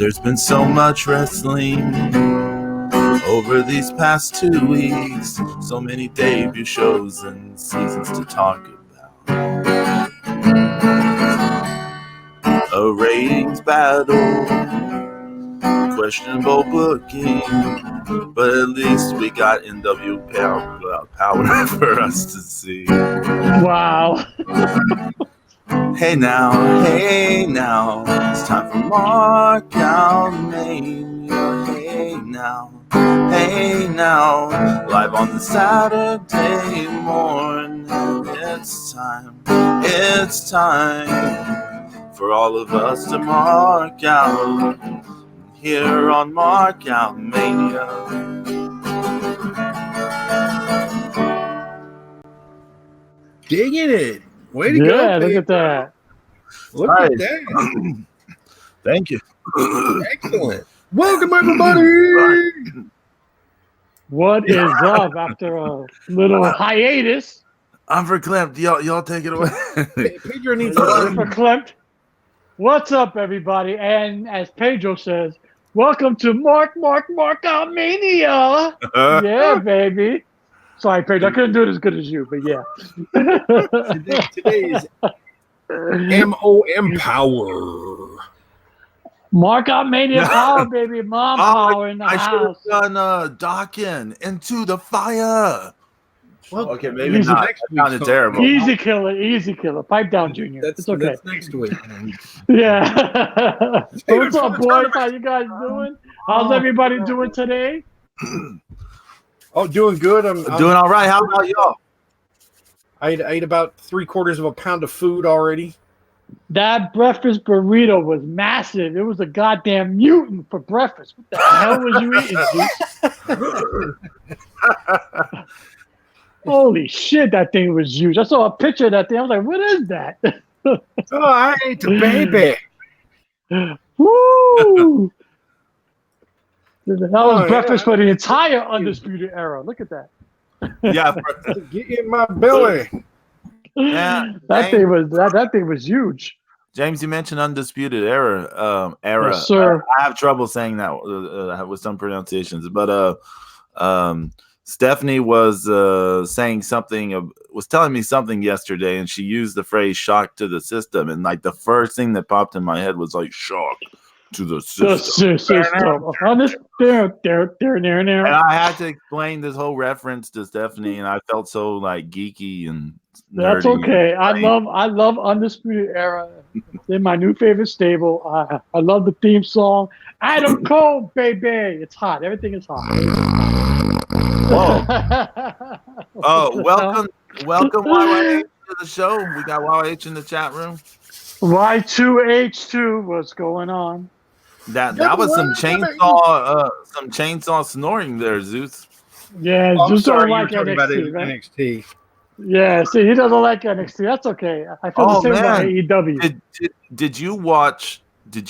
There's been so much wrestling over these past 2 weeks. So many debut shows and seasons to talk about. A ratings battle, questionable booking, but at least we got NWA Power for us to see. Wow. Hey now, it's time for Markout Mania. Hey now, live on the Saturday morning. It's time for all of us to mark out here on Markout Mania. Digging it. Way to go. Yeah, look at that. Look at that. Thank you. Excellent. Welcome, everybody. What is up after a little hiatus? I'm verklempt. Y'all take it away. Pedro needs verklempt. What's up, everybody? And as Pedro says, welcome to Markout Mania. Yeah, baby. Sorry, Pedro, I couldn't do it as good as you, but yeah. Today is MOMPOWERRR. Markout Mania Power, baby. Mom Power in the house. I should have done Dawkins into the fire. Well, okay, maybe not. That sounded terrible. Easy killer. Pipe down, Junior. It's okay. That's next week. Yeah. What's up, boys? How you guys doing? How's everybody doing today? Oh, doing good. I'm doing all right. How about y'all? I ate about 3/4 of a pound of food already. That breakfast burrito was massive. It was a goddamn mutant for breakfast. What the hell was you eating, dude? Holy shit, that thing was huge. I saw a picture of that thing. I was like, what is that? Oh, I ate the baby. Woo! That was breakfast for the entire Undisputed Era. Look at that. Yeah. Get in my belly. Yeah, that thing was huge. James, you mentioned Undisputed Era. Yes, sir. I have trouble saying that with some pronunciations, but Stephanie was saying something, was telling me something yesterday, and she used the phrase "shock to the system," and like the first thing that popped in my head was like "shock to the system." And I had to explain this whole reference to Stephanie, and I felt so like geeky and nerdy. That's okay. I love Undisputed Era. They're my new favorite stable. I love the theme song. Adam Cole, baby. It's hot. Everything is hot. Welcome YYH to the show. We got YYH in the chat room. Y2H2, what's going on? That was some chainsaw snoring there, Zeus. Yeah, Zeus don't like NXT, right? NXT. Yeah, see, he doesn't like NXT. That's okay. I feel the same about AEW. Did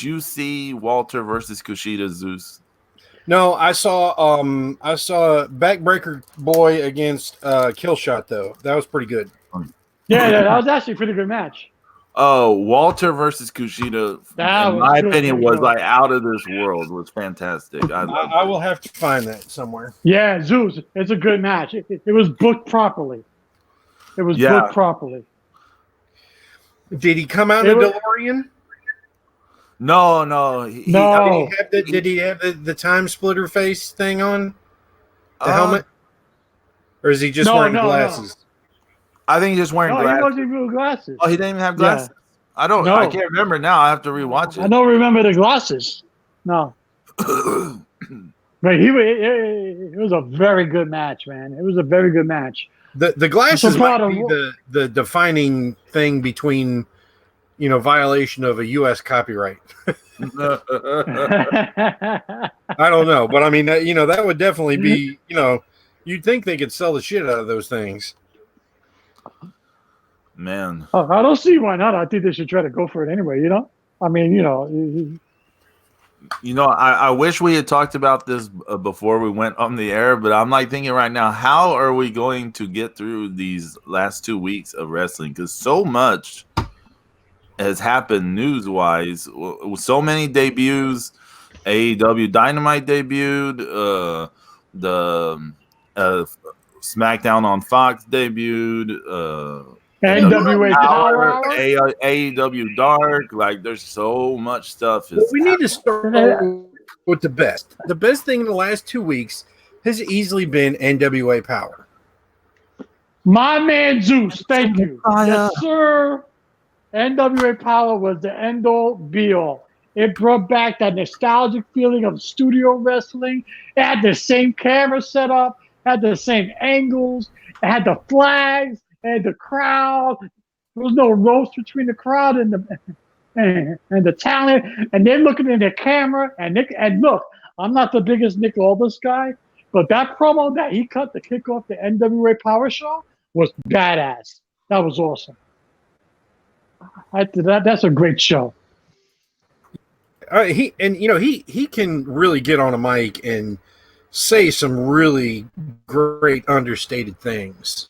you see Walter versus Kushida, Zeus? No, I saw Backbreaker Boy against Killshot though. That was pretty good. Yeah, that was actually a pretty good match. Oh, Walter versus Kushida, in my opinion, was like out of this world. Was fantastic. I will have to find that somewhere. Yeah, Zeus, it's a good match. It was booked properly. Booked properly. Did he come out in a DeLorean? No. Did he have the time splitter face thing on the helmet, or is he just wearing glasses? No. I think he's just wearing glasses. He wasn't even glasses. Oh, he didn't even have glasses. Yeah. I can't remember now. I have to rewatch it. I don't remember the glasses. No. But it was a very good match, man. It was a very good match. The glasses might be the defining thing between, violation of a U.S. copyright. I don't know, but I mean, that would definitely be, you'd think they could sell the shit out of those things. Man. I don't see why not. I think they should try to go for it anyway, I mean, I wish we had talked about this before we went on the air, but I'm like thinking right now, how are we going to get through these last 2 weeks of wrestling? Because so much has happened news-wise, with so many debuts, AEW Dynamite debuted. The SmackDown on Fox debuted. NWA Power Hour. AEW Dark. Like, there's so much stuff. Well, we need to start with the best. The best thing in the last 2 weeks has easily been NWA Power. My man Zeus, thank you. Yes, sir. NWA Power was the end-all, be-all. It brought back that nostalgic feeling of studio wrestling. It had the same camera setup, had the same angles, it had the flags, it had the crowd. There was no roast between the crowd and the talent. And they're looking in the camera. And look, I'm not the biggest Nick Aldis guy, but that promo that he cut to kick off the NWA Power Show was badass. That was awesome. That's a great show. He can really get on a mic and say some really great understated things.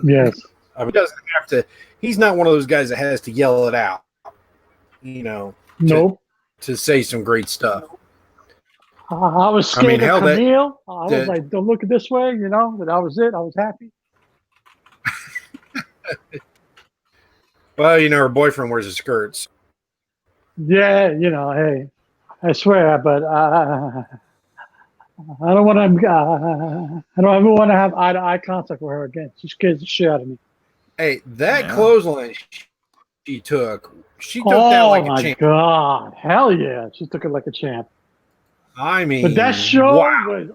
Yes. I mean, he doesn't have to. He's not one of those guys that has to yell it out. Nope. To say some great stuff. I was scared of Camille. I was like, don't look this way, but that was it. I was happy. Well, her boyfriend wears a skirt. Yeah, hey, I swear, but I don't want to. I don't ever want to have eye-to-eye contact with her again. She scares the shit out of me. Hey, that clothesline she took that like a champ. Oh my god, hell yeah, she took it like a champ. I mean, but that show was.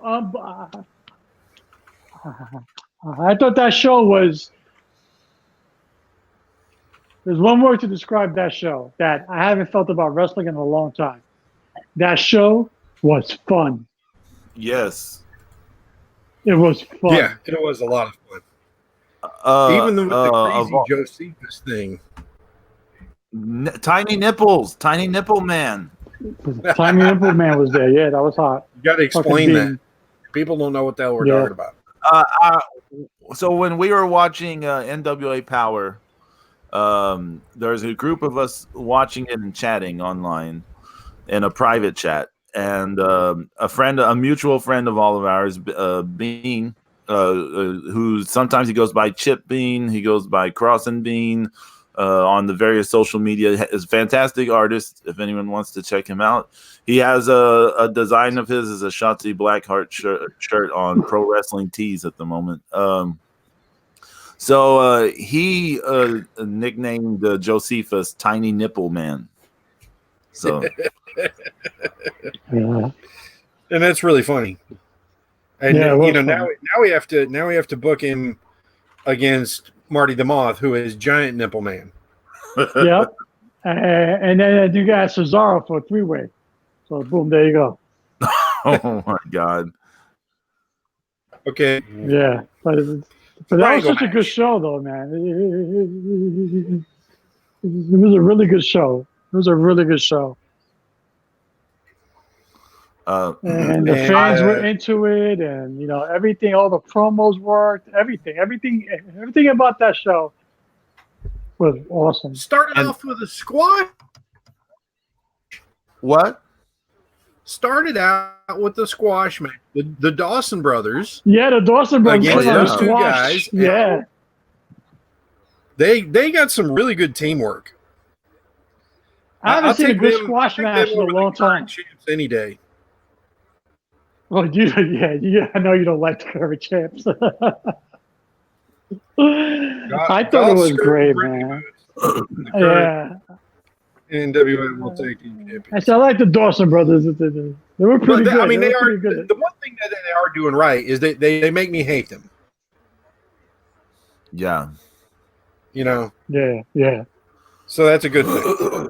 I thought that show was. There's one word to describe that show that I haven't felt about wrestling in a long time. That show was fun. Yes. It was fun. Yeah, it was a lot of fun. Even with the crazy Josephus thing. Tiny nipples. Tiny nipple man. Tiny nipple man was there. Yeah, that was hot. You got to explain that. People don't know what the hell we're talking about. So when we were watching NWA Power, there's a group of us watching it and chatting online in a private chat, and a mutual friend of all of ours, Bean, who sometimes he goes by Chip Bean, he goes by Cross and Bean on the various social media, is a fantastic artist. If anyone wants to check him out, he has a design of his as a Shotzi Blackheart shirt on Pro Wrestling Tees at the moment. So he nicknamed Josephus Tiny Nipple Man. So, and that's really funny. And now we have to book him against Marty the Moth, who is Giant Nipple Man. Yep. And then you got Cesaro for a 3-way. So boom, there you go. Oh my God. Okay. Yeah, but that was such a good show, though, man. It was a really good show. And the fans were into it, and everything, all the promos worked, everything about that show was awesome. Started off with a squash. What? Started out with the squash match. The Dawson Brothers. Yeah, the Dawson Brothers. Against those two guys. Yeah. They got some really good teamwork. I haven't seen a good squash match in a long time. Any day. Well, I know you don't like the current champs. I thought it was great, man. Yeah. NWA World Tag Team Champions. I like the Dawson Brothers. They were pretty good. I mean, they are good. The one thing that they are doing right is they make me hate them. Yeah. Yeah. So that's a good thing.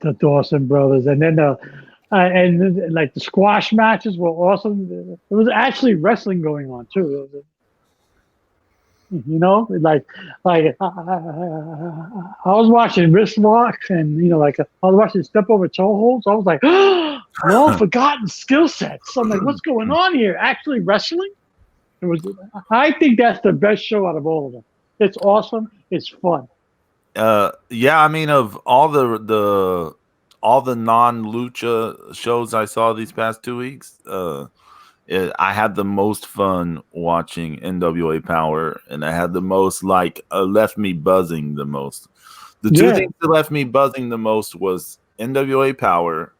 The Dawson Brothers, and then the squash matches were awesome. There was actually wrestling going on too. I was watching wrist locks, and I was watching step over toe holds. I was like, long forgotten skill sets. So I'm like, what's going on here? Actually wrestling? I think that's the best show out of all of them. It's awesome. It's fun. Yeah, I mean, of all all the non-lucha shows I saw these past 2 weeks, I had the most fun watching NWA Power, and I had the most left me buzzing the most. The two things that left me buzzing the most was NWA Power,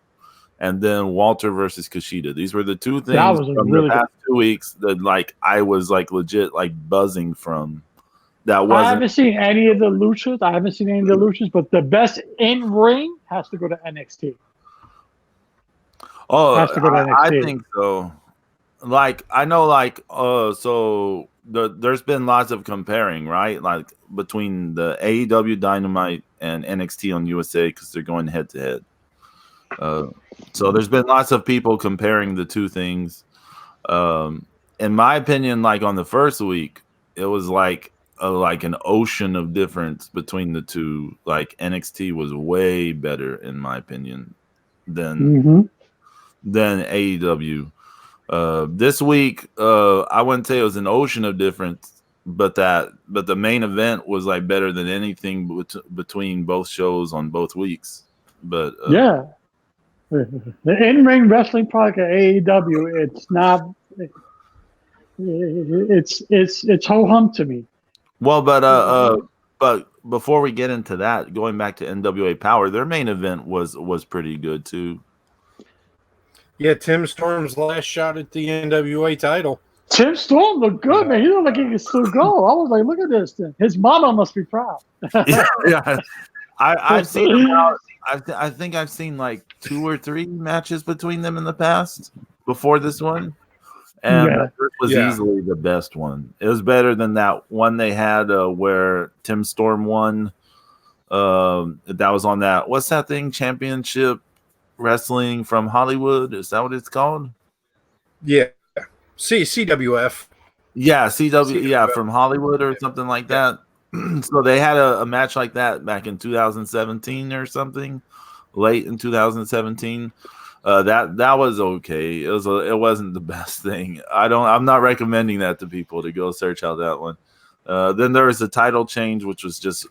and then Walter versus Kushida. These were the two things from the past 2 weeks that I was legit buzzing from. I haven't seen any of the luchas. But the best in ring has to go to NXT. Oh, has to go to NXT. I think so. I know, so there's been lots of comparing, right? Between the AEW Dynamite and NXT on USA because they're going head to head. So there's been lots of people comparing the two things. In my opinion, on the first week, it was an ocean of difference between the two. NXT was way better, in my opinion, than AEW. This week, I wouldn't say it was an ocean of difference, but the main event was better than anything between both shows on both weeks. But the in-ring wrestling product at AEW, it's not. It's ho hum to me. Well, but before we get into that, going back to NWA Power, their main event was pretty good too. Yeah, Tim Storm's last shot at the NWA title. Tim Storm looked good, man. He looked like he could still go. I was like, look at this thing. His mama must be proud. Yeah. I've seen I think I've seen 2 or 3 matches between them in the past before this one. And this was easily the best one. It was better than that one they had where Tim Storm won. That was on that. What's that thing? Championship Wrestling from Hollywood. Is that what it's called? Yeah. CWF. Yeah, CW. Yeah, from Hollywood or something like that. So they had a match like that back in 2017 or something, late in 2017. That was okay. It wasn't the best thing. I'm not recommending that to people to go search out that one. Then there was a title change, which was just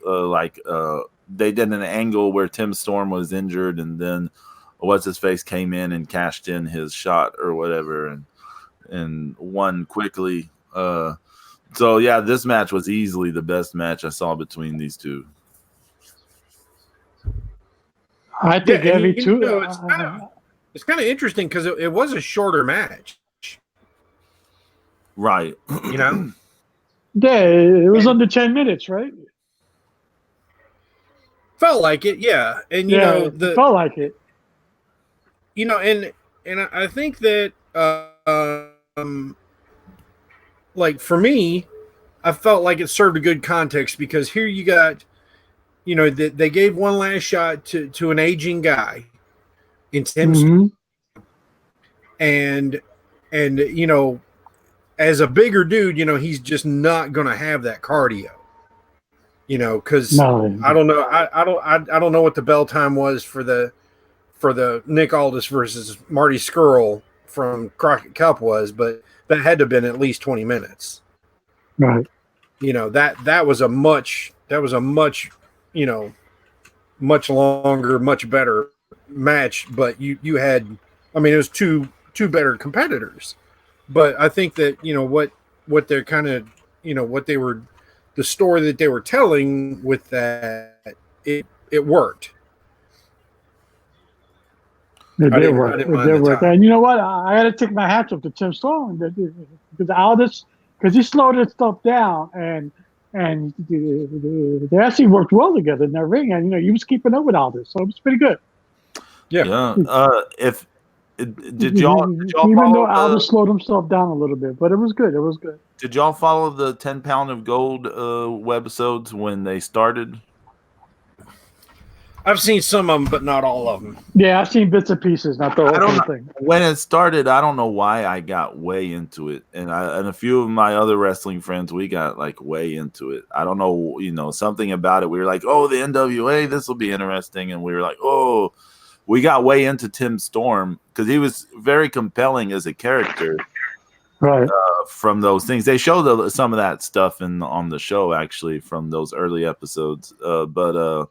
they did an angle where Tim Storm was injured, and then what's his face came in and cashed in his shot or whatever, and won quickly. So yeah, this match was easily the best match I saw between these two. I think every two. It's kind of interesting because it was a shorter match, right? Yeah, it was under 10 minutes, right? Felt like it, yeah, and it felt like it. And I think that for me, I felt like it served a good context because here you got, they gave one last shot to an aging guy in Tim, and as a bigger dude, he's just not going to have that cardio, because I don't know, I don't know what the bell time was for the Nick Aldis versus Marty Scurll from Crockett Cup was, but that had to have been at least 20 minutes. Right. That was a much, much longer, much better match, but you had, it was two better competitors. But I think that, what they're kind of, the story that they were telling with that, it worked. It did work. And you know what? I got to take my hats off to Tim Storm because Aldis, because he slowed his stuff down, and they actually worked well together in that ring, and he was keeping up with Aldis, so it was pretty good. Yeah. Did y'all even though Aldis slowed himself down a little bit, but it was good. It was good. Did y'all follow the 10 Pound of Gold webisodes when they started? I've seen some of them, but not all of them. Yeah, I've seen bits and pieces, not the whole thing. When it started, I don't know why I got way into it, and a few of my other wrestling friends, we got way into it. I don't know, something about it. We were like, oh, the NWA, this will be interesting, and we were like, oh, we got way into Tim Storm because he was very compelling as a character. Right. From those things, they showed some of that stuff on the show actually from those early episodes, but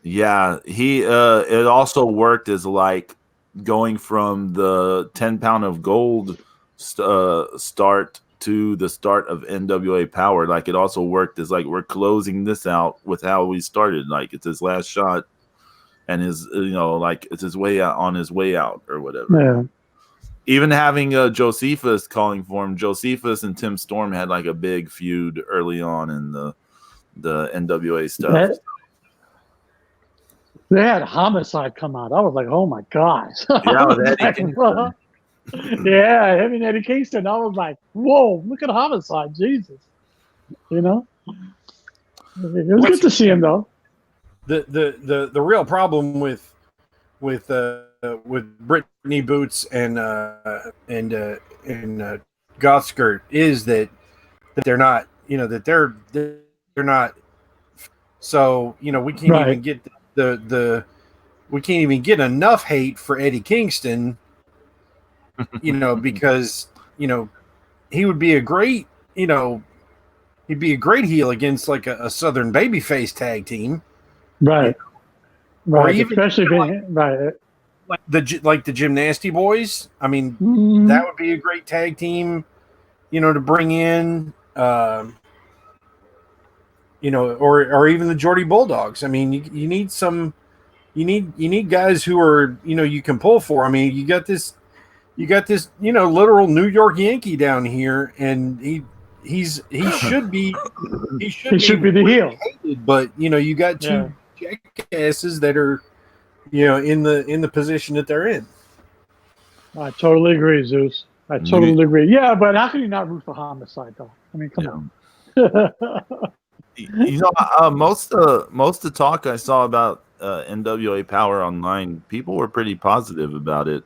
Yeah, he it also worked as like going from the 10 pound of gold start to the start of NWA Power. Like it also worked as like we're closing this out with how we started. Like it's his last shot, and his like it's his way out on his way out or whatever. Yeah. Even having Josephus calling for him, Josephus and Tim Storm had like a big feud early on in the NWA stuff. They had Homicide come out. I was like, oh my God. Yeah, with Eddie Kingston. Yeah, him and Eddie Kingston. I was like, whoa, look at Homicide. Jesus. You know? It was good to see him though. The real problem with Brittany Boots and Goth Skirt is that they're not, that they're not. So we can't even get we can't even get enough hate for Eddie Kingston, because he would be a great he'd be a great heel against like a Southern babyface tag team, right? Right, or even, especially right. Like the Gymnasty Boys. I mean, that would be a great tag team, to bring in, or even the Geordie Bulldogs. I mean, you need some, you need guys who are, you can pull for. I mean, you got this, literal New York Yankee down here, and he should be the heel. Hated, but you got two jackasses that are, in the position that they're in. I totally agree, Zeus. I totally agree. Yeah, but how can you not root for Homicide though? I mean, come on. Most of the talk I saw about NWA Power Online, people were pretty positive about it.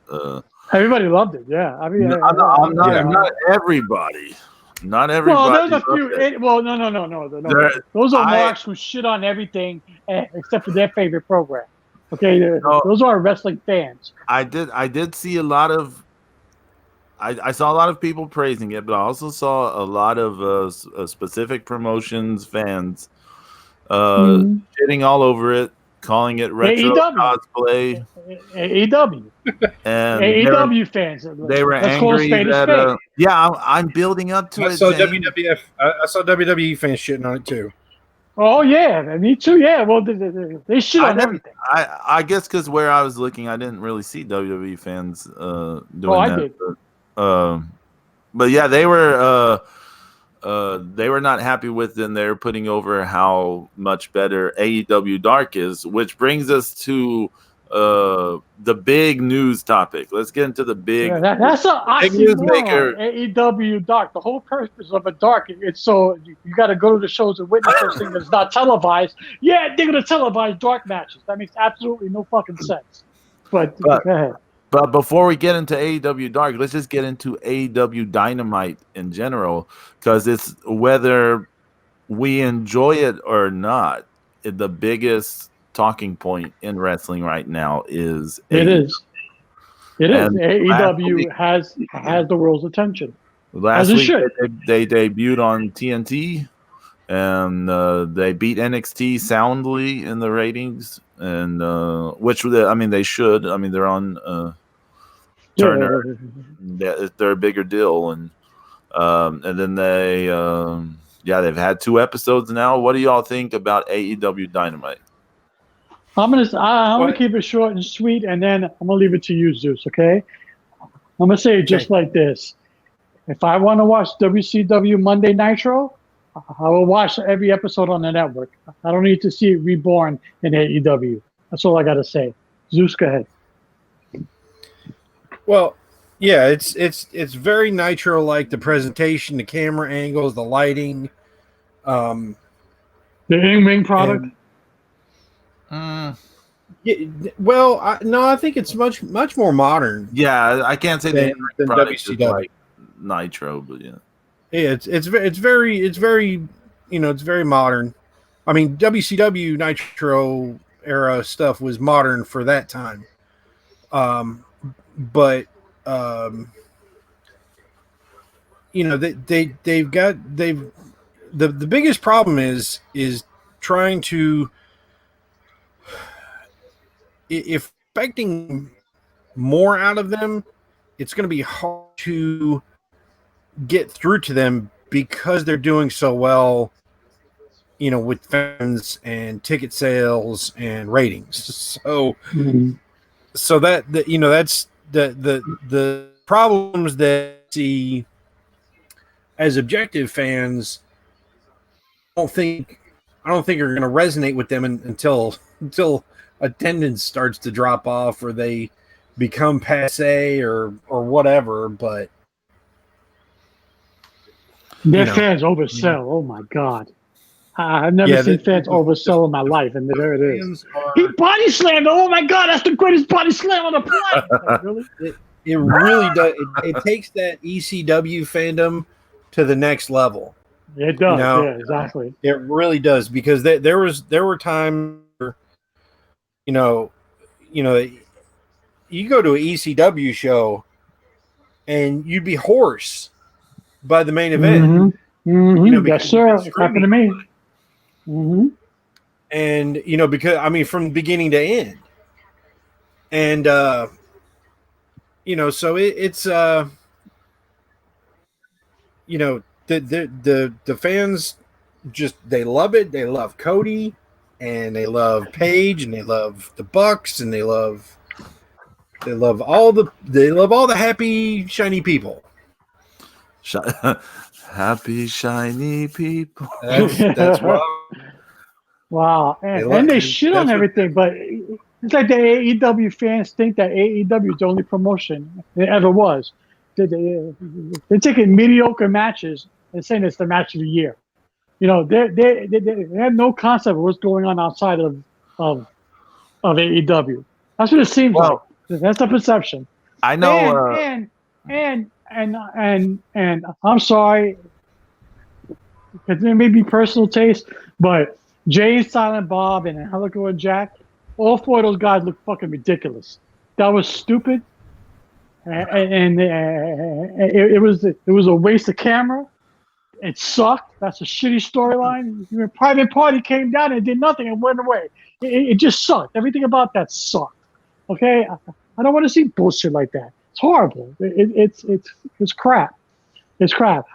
Everybody loved it. Yeah, I mean, not everybody. Not everybody. Well, there's a few. No. Those are marks who shit on everything except for their favorite program. Okay, those are wrestling fans. I did see a lot of. I saw a lot of people praising it, but I also saw a lot of specific promotions fans shitting all over it, calling it retro cosplay. AEW. And AEW fans. They were angry that I'm building up to it. I saw WWE fans shitting on it too. Oh yeah, me too. Yeah, well, they shit on everything. I guess because where I was looking, I didn't really see WWE fans doing that. I did. But yeah, they were not happy with it, and they're putting over how much better AEW Dark is, which brings us to the big news topic. Let's get into the big. Yeah, that's an oxymoron. AEW Dark. The whole purpose of a dark, it's so you got to go to the shows and witness those things that's not televised. Yeah, they're gonna televise dark matches. That makes absolutely no fucking sense. But go ahead. But before we get into AEW Dark, let's just get into AEW Dynamite in general, because it's whether we enjoy it or not, the biggest talking point in wrestling right now is it is AEW has the world's attention. Last week they debuted on TNT, and they beat NXT soundly in the ratings, and they should. I mean, they're on Turner. They're a bigger deal, and then they've had 2 episodes now. What do y'all think about AEW Dynamite? I'm gonna keep it short and sweet, and then I'm gonna leave it to you, Zeus. Okay? I'm gonna say it just like this: if I want to watch WCW Monday Nitro, I will watch every episode on the network. I don't need to see it reborn in AEW. That's all I gotta say. Zeus, go ahead. Well, yeah, it's very Nitro-like. The presentation, the camera angles, the lighting, the in-ring product. I think it's much more modern. Yeah, I can't say than WCW. Like Nitro, but yeah, it's very it's very modern. I mean, WCW Nitro era stuff was modern for that time, but the biggest problem is trying to if expecting more out of them, it's going to be hard to get through to them because they're doing so well, with fans and ticket sales and ratings. So, so that's the problems that I see as objective fans. I don't think are going to resonate with them until attendance starts to drop off or they become passe or whatever. But their fans oversell. Oh my God. I've never seen fans oversell in my life, and there it is. He body slammed. Oh my God, that's the greatest body slam on the planet. Like, really? It really does. It takes that ECW fandom to the next level. It does. Yeah, exactly. It really does, because there were times, you go to an ECW show and you'd be hoarse by the main event. Yes, sir. It happened to me. And because from beginning to end, and so it's the fans they love it. They love Cody, and they love Paige, and they love the Bucks, and they love all the happy shiny people. Happy shiny people. That's what. Wow, and they shit on everything, but it's like the AEW fans think that AEW is the only promotion it ever was. They're taking mediocre matches and saying it's the match of the year. They have no concept of what's going on outside of AEW. That's what it seems like. That's the perception. I know. And I'm sorry, because it may be personal taste, but Jay, Silent Bob, and Helico and Jack, all four of those guys look fucking ridiculous. That was stupid, and it was a waste of camera. It sucked. That's a shitty storyline. Private Party came down and did nothing and went away. It just sucked. Everything about that sucked. Okay, I don't want to see bullshit like that. It's horrible. It's crap. It's crap.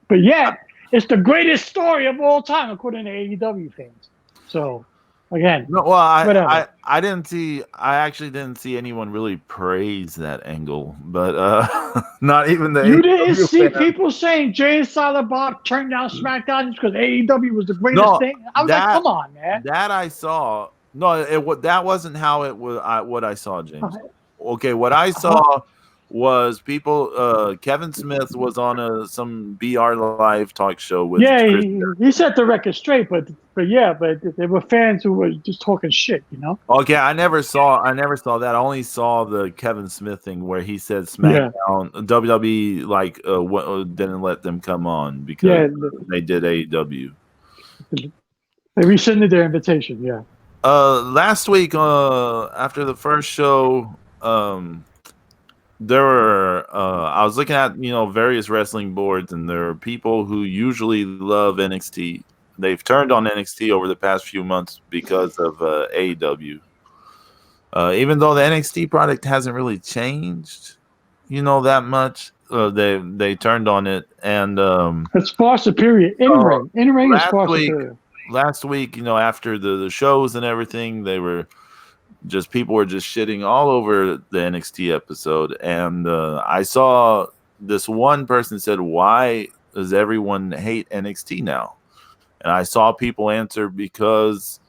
But yet, it's the greatest story of all time, according to AEW fans. So, again, I actually didn't see anyone really praise that angle, but not even the. You didn't see people saying Jay and Silent Bob turned down SmackDown just because AEW was the greatest thing. I was like, come on, man. That I saw. No, that wasn't how it was. What I saw, James. Okay, what I saw was people. Kevin Smith was on some BR Live talk show with. Yeah, he set the record straight, but there were fans who were just talking shit, Okay, I never saw that. I only saw the Kevin Smith thing where he said SmackDown WWE didn't let them come on because they did AEW. They rescinded their invitation. Yeah. Last week, after the first show, there were I was looking at various wrestling boards, and there are people who usually love NXT. They've turned on NXT over the past few months because of AEW. Even though the NXT product hasn't really changed, that much, they turned on it, and it's far superior. In ring is far superior. Last week, after the shows and everything, people were just shitting all over the NXT episode. And I saw this one person said, "Why does everyone hate NXT now?" And I saw people answer, because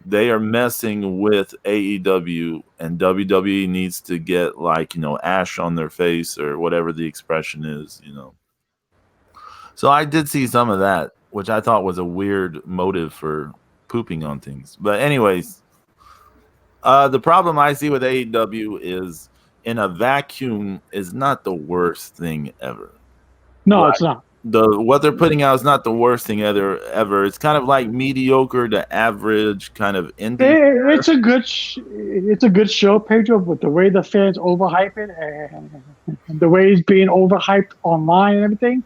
they are messing with AEW, and WWE needs to get ash on their face, or whatever the expression is, So I did see some of that, which I thought was a weird motive for pooping on things. But anyways, the problem I see with AEW is, in a vacuum, is not the worst thing ever. No, it's not. What they're putting out is not the worst thing ever. It's kind of like mediocre to average kind of indie. It's a good show, Pedro, with the way the fans overhype it and the way it's being overhyped online and everything.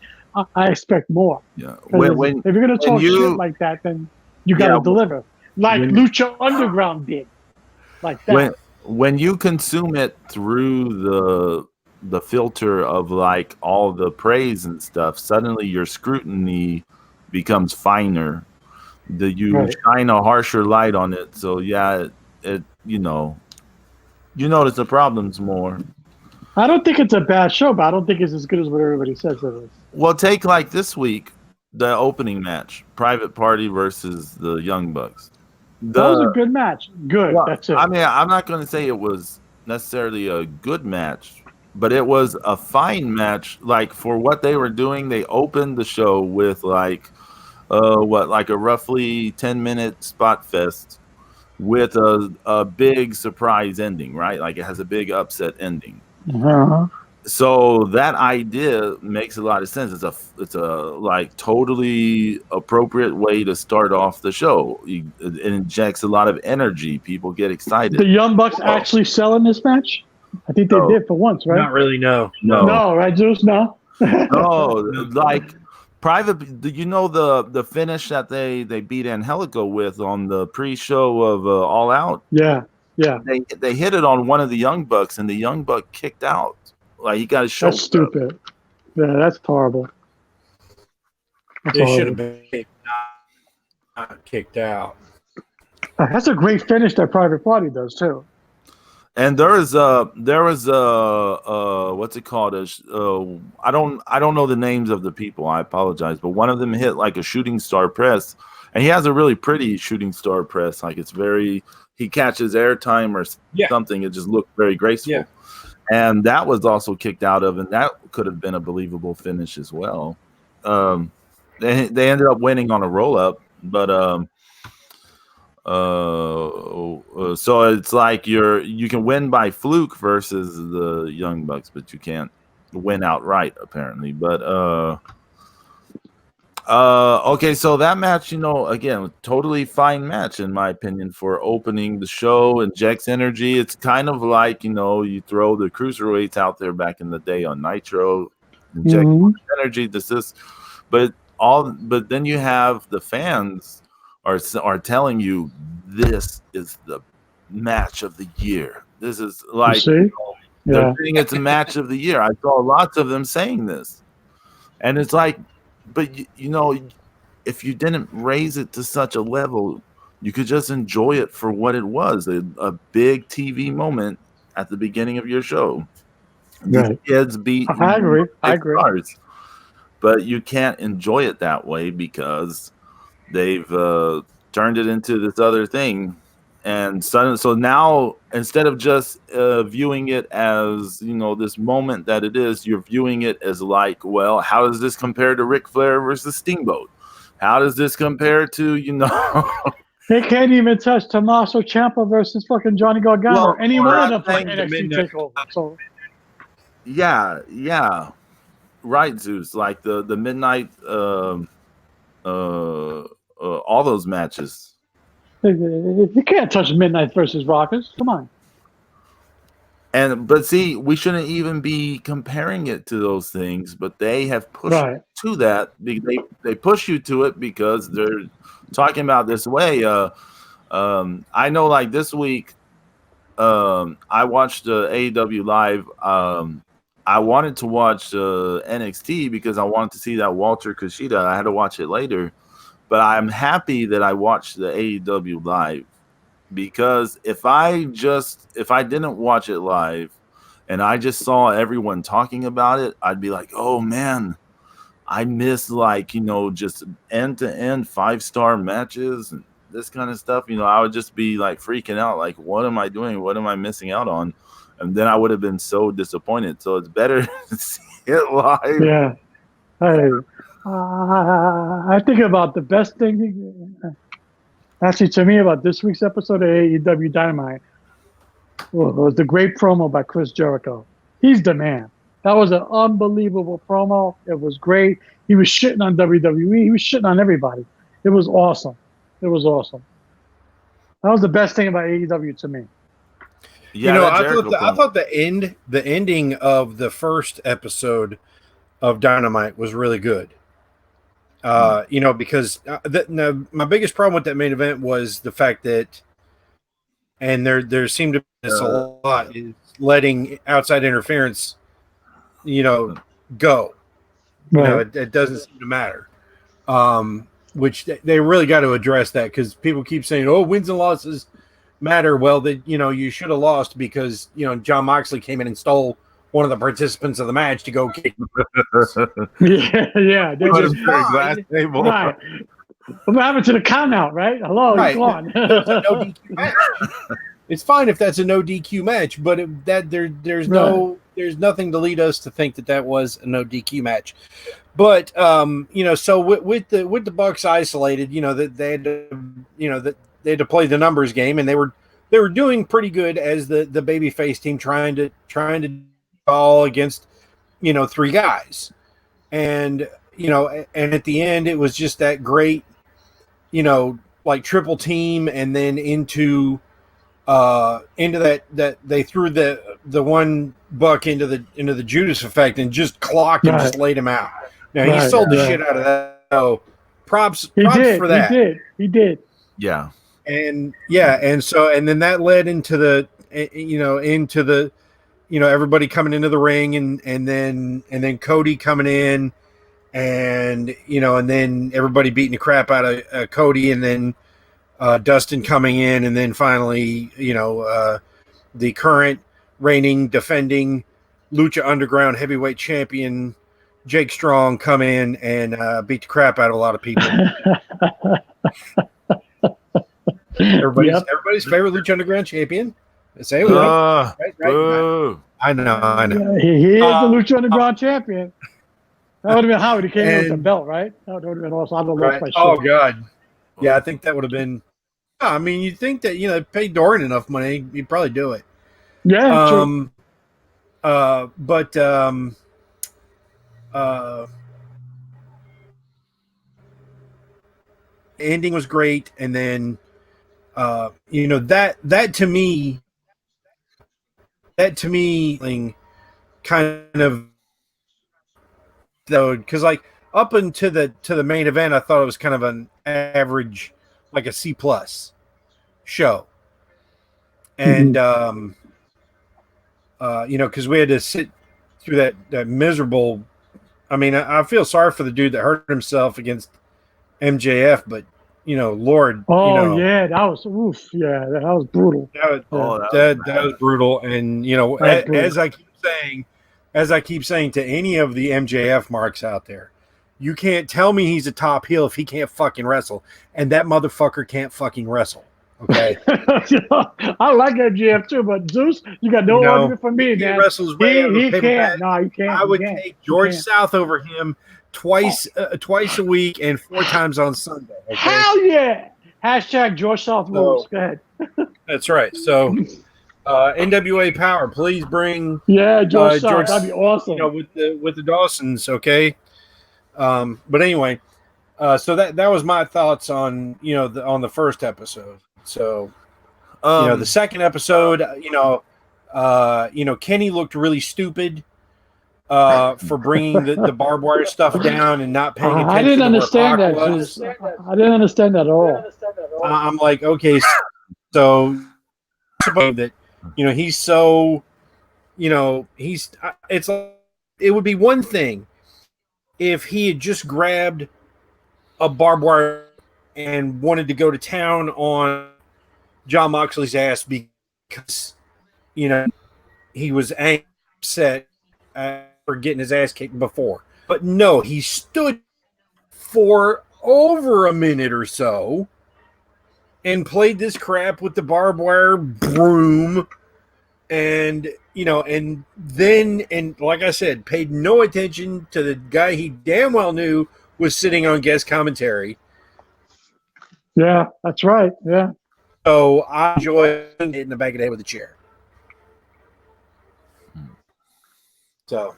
I expect more. Yeah. If you're gonna talk shit like that, then you gotta deliver, like Lucha Underground did, like that. when you consume it through the filter of like all the praise and stuff, suddenly your scrutiny becomes finer. You shine a harsher light on it, so yeah, it you notice the problems more. I don't think it's a bad show, but I don't think it's as good as what everybody says it is. Well, take like this week, the opening match, Private Party versus the Young Bucks. That was a good match. Good. Well, that's it. I mean, I'm not going to say it was necessarily a good match, but it was a fine match. Like for what they were doing, they opened the show with like a roughly 10-minute spot fest with a big surprise ending, right? Like it has a big upset ending. Uh-huh. So that idea makes a lot of sense. It's a like totally appropriate way to start off the show. It injects a lot of energy. People get excited. The Young Bucks actually selling this match? I think they did for once, right? Not really. No, right, Zeus? No. No, like Private. The finish that they beat Angelico with on the pre-show of All Out. Yeah. They hit it on one of the Young Bucks, and the Young Buck kicked out. Like he got his shoulder. That's stupid. Yeah, that's horrible. It should have been not kicked out. That's a great finish that Private Party does too. And there was what's it called? I don't know the names of the people. I apologize, but one of them hit like a shooting star press, and he has a really pretty shooting star press. Like he catches airtime or something. It just looked very graceful. Yeah. And that was also kicked out of, and that could have been a believable finish as well. They ended up winning on a roll up, but so it's like you can win by fluke versus the Young Bucks, but you can't win outright apparently. But okay, so that match, again, totally fine match in my opinion for opening the show. Injects energy. It's kind of like you throw the cruiserweights out there back in the day on Nitro, inject energy. But then you have the fans are telling you this is the match of the year. This is like they're saying it's a match of the year. I saw lots of them saying this, and it's like. But if you didn't raise it to such a level, you could just enjoy it for what it was, a big TV moment at the beginning of your show. Right. These kids beat I agree. stars, but you can't enjoy it that way because they've turned it into this other thing. And so now, instead of just viewing it as, this moment that it is, you're viewing it as like, well, how does this compare to Ric Flair versus Steamboat? How does this compare to, They can't even touch Tommaso Ciampa versus fucking Johnny Gargano or any one of them playing NXT TakeOver. So. Yeah. Right, Zeus. Like the midnight, all those matches. You can't touch Midnight versus Rockers. Come on. But see, we shouldn't even be comparing it to those things, but they have pushed to that. They push you to it because they're talking about this way. I know, like this week, I watched AEW Live. I wanted to watch NXT because I wanted to see that Walter Kushida. I had to watch it later. But I'm happy that I watched the AEW Live because if I didn't watch it live and I just saw everyone talking about it, I'd be like, oh man, I miss just end-to-end 5-star matches and this kind of stuff. I would just be like freaking out, like, what am I doing? What am I missing out on? And then I would have been so disappointed. So it's better to see it live. Yeah. I think about the best thing, actually, to me, about this week's episode of AEW Dynamite was the great promo by Chris Jericho. He's the man. That was an unbelievable promo. It was great. He was shitting on WWE. He was shitting on everybody. It was awesome. That was the best thing about AEW to me. Yeah, I thought the ending of the first episode of Dynamite was really good. Because my biggest problem with that main event was the fact that and there seemed to be this a lot is letting outside interference, go. Right. It doesn't seem to matter. Which they really got to address that, because people keep saying, "Oh, wins and losses matter." Well, you should have lost because John Moxley came in and stole one of the participants of the match to go kick. yeah. Which is fine. Right. What happened to the count out, right? Hello, Right. He's gone. No DQ match. It's fine if that's a no DQ match, but there's nothing to lead us to think that was a no DQ match. But so with the Bucks isolated, that they had to play the numbers game, and they were doing pretty good as the babyface team trying to all against three guys, and and at the end it was just that great like triple team, and then into that they threw the one Buck into the Judas effect and just clocked and just laid him out. Now he sold the shit out of that. So props for that. He did. Yeah. And then that led into the everybody coming into the ring, and then Cody coming in, and then everybody beating the crap out of Cody, and then Dustin coming in, and then finally the current reigning defending Lucha Underground heavyweight champion Jake Strong come in and beat the crap out of a lot of people. Everybody's favorite Lucha Underground champion. Say right? I know. He is the Lucha Underground champion. That would have been how he came in with the belt, right? That would have been awesome. I don't know if I should. Oh God, yeah, I think that would have been. I mean, you'd think that pay Doran enough money, he'd probably do it. Yeah. True. Ending was great, and then that to me kind of, though, because like up into the main event, I thought it was kind of an average, like a C+ show, and because we had to sit through that miserable. I mean, I feel sorry for the dude that hurt himself against MJF, but Lord. Oh yeah, that was oof. Yeah, that was brutal. That was brutal, and as I keep saying to any of the MJF marks out there, you can't tell me he's a top heel if he can't fucking wrestle, and that motherfucker can't fucking wrestle. Okay. I like MJF too, but Zeus, you got no argument for me, man. He wrestles way he can't. No, he can't. I would take George South over him twice a week and 4 times on Sunday. Okay? Hell yeah! Hashtag George South rules. Go ahead. That's right. So, NWA Power, please bring George South. That'd be awesome. With the Dawsons, okay. But anyway, so that was my thoughts on on the first episode. So, the second episode, Kenny looked really stupid for bringing the barbed wire stuff down and not paying attention. I didn't understand that. I didn't understand that at all. I'm like, okay, so that he's so it's it would be one thing if he had just grabbed a barbed wire and wanted to go to town on John Moxley's ass because he was upset for getting his ass kicked before. But no, he stood for over a minute or so and played this crap with the barbed wire broom, and then like I said, paid no attention to the guy he damn well knew was sitting on guest commentary. Yeah, that's right. Yeah. So I enjoy hitting the back of the head with a chair. So,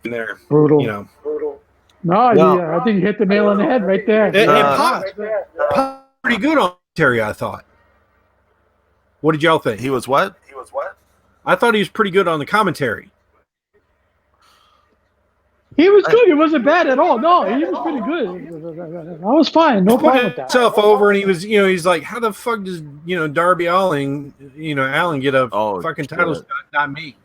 there, brutal. Brutal. No, I think you hit the nail on the head right there. It popped pretty good on Terry, I thought. What did y'all think? He was what? I thought he was pretty good on the commentary. He was good. He wasn't bad at all. No, he was pretty good. I was fine. No problem with that. Himself over, and he was, he's like, how the fuck does Darby Allin, Allin get a fucking title shot, not me?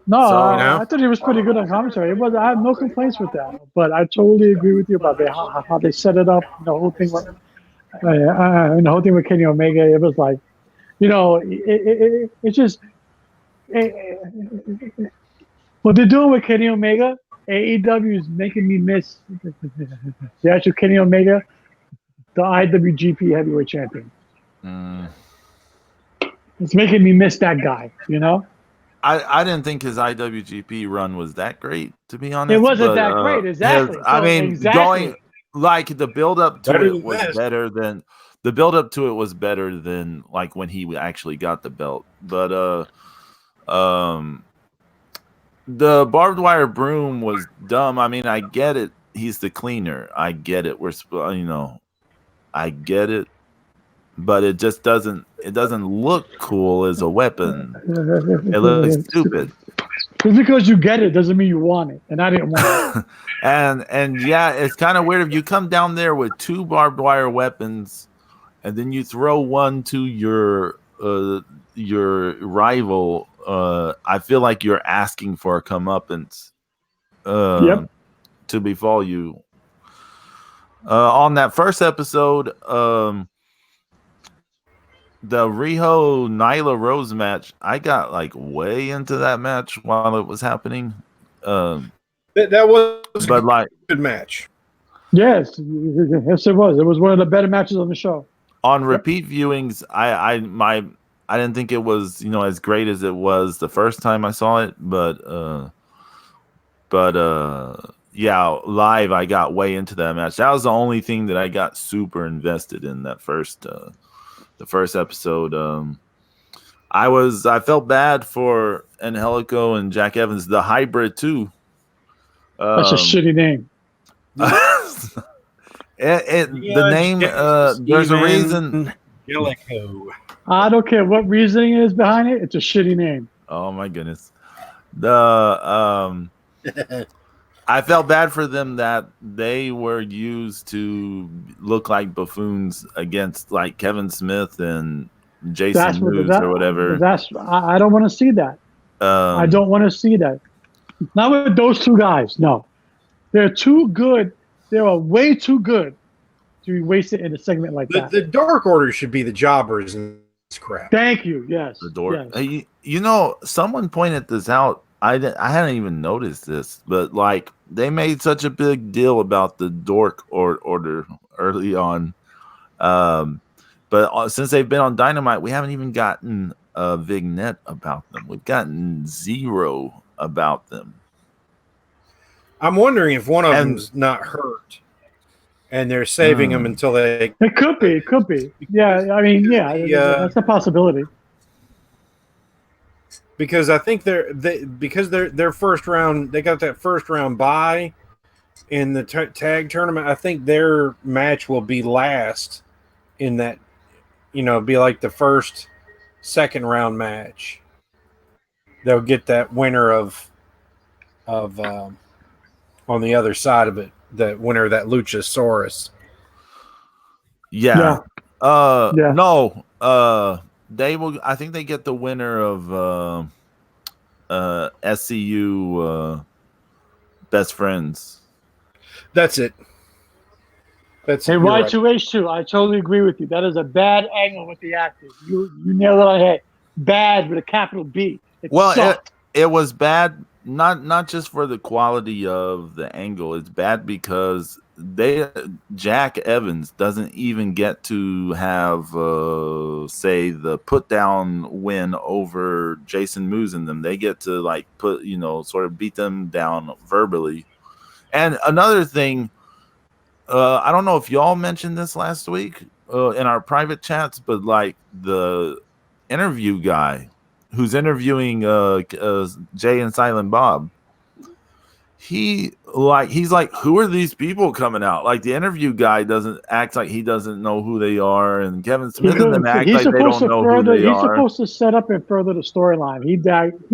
No, I thought he was pretty good on commentary. I have no complaints with that. But I totally agree with you about how they set it up. The whole thing with Kenny Omega. It was like, it's just what they're doing with Kenny Omega. AEW is making me miss the actual Kenny Omega, the IWGP Heavyweight Champion. It's making me miss that guy. I didn't think his IWGP run was that great, to be honest. It wasn't that great, exactly. Going like the build up to it was better than like when he actually got the belt. But the barbed wire broom was dumb. I mean, I get it. He's the cleaner. I get it. I get it. But it just doesn't look cool as a weapon. It looks stupid. Just because you get it doesn't mean you want it. And I didn't want it. and yeah, it's kind of weird if you come down there with 2 barbed wire weapons and then you throw one to your rival. I feel like you're asking for a comeuppance to befall you. On that first episode, the Riho Nyla Rose match, I got like way into that match while it was happening. That was a good match. Yes, it was. It was one of the better matches on the show. On repeat viewings, I didn't think it was as great as it was the first time I saw it, but yeah, live I got way into that match. That was the only thing that I got super invested in that first the first episode. I felt bad for Angelico and Jack Evans, the hybrid too. That's a shitty name. The name, there's a reason. Jericho. I don't care what reasoning is behind it. It's a shitty name. Oh my goodness. I felt bad for them that they were used to look like buffoons against like Kevin Smith and Jason Moose or whatever. I don't want to see that. I don't want to see that. Not with those 2 guys. No, they're too good. They are way too good to be wasted in a segment like that. The Dark Order should be the jobbers and crap. Thank you. Yes. The Dork. Yes. Someone pointed this out. I hadn't even noticed this, but like they made such a big deal about the Dork Order early on. But since they've been on Dynamite, we haven't even gotten a vignette about them. We've gotten 0 about them. I'm wondering if one of them's not hurt, and they're saving them until they. It could be. It could be. Yeah. I mean, that's a possibility. Because I think because their first round, they got that first round bye in the tag tournament. I think their match will be last in that, be like the second round match. They'll get that winner of on the other side of it, the winner of that Luchasaurus. Yeah. No. They will. I think they get the winner of SCU Best Friends. That's it. Hey, Y2H2, I totally agree with you. That is a bad angle with the actors. You nailed it on the head. Bad with a capital B. It was bad. Not just for the quality of the angle. It's bad because Jack Evans doesn't even get to have say the put down win over Jason Moose and them. They get to like sort of beat them down verbally. And another thing, I don't know if y'all mentioned this last week in our private chats, but like the interview guy who's interviewing Jay and Silent Bob, he's like, who are these people coming out? Like the interview guy doesn't act like he doesn't know who they are, and Kevin Smith and them act like they don't know who they are. He's supposed to set up and further the storyline. He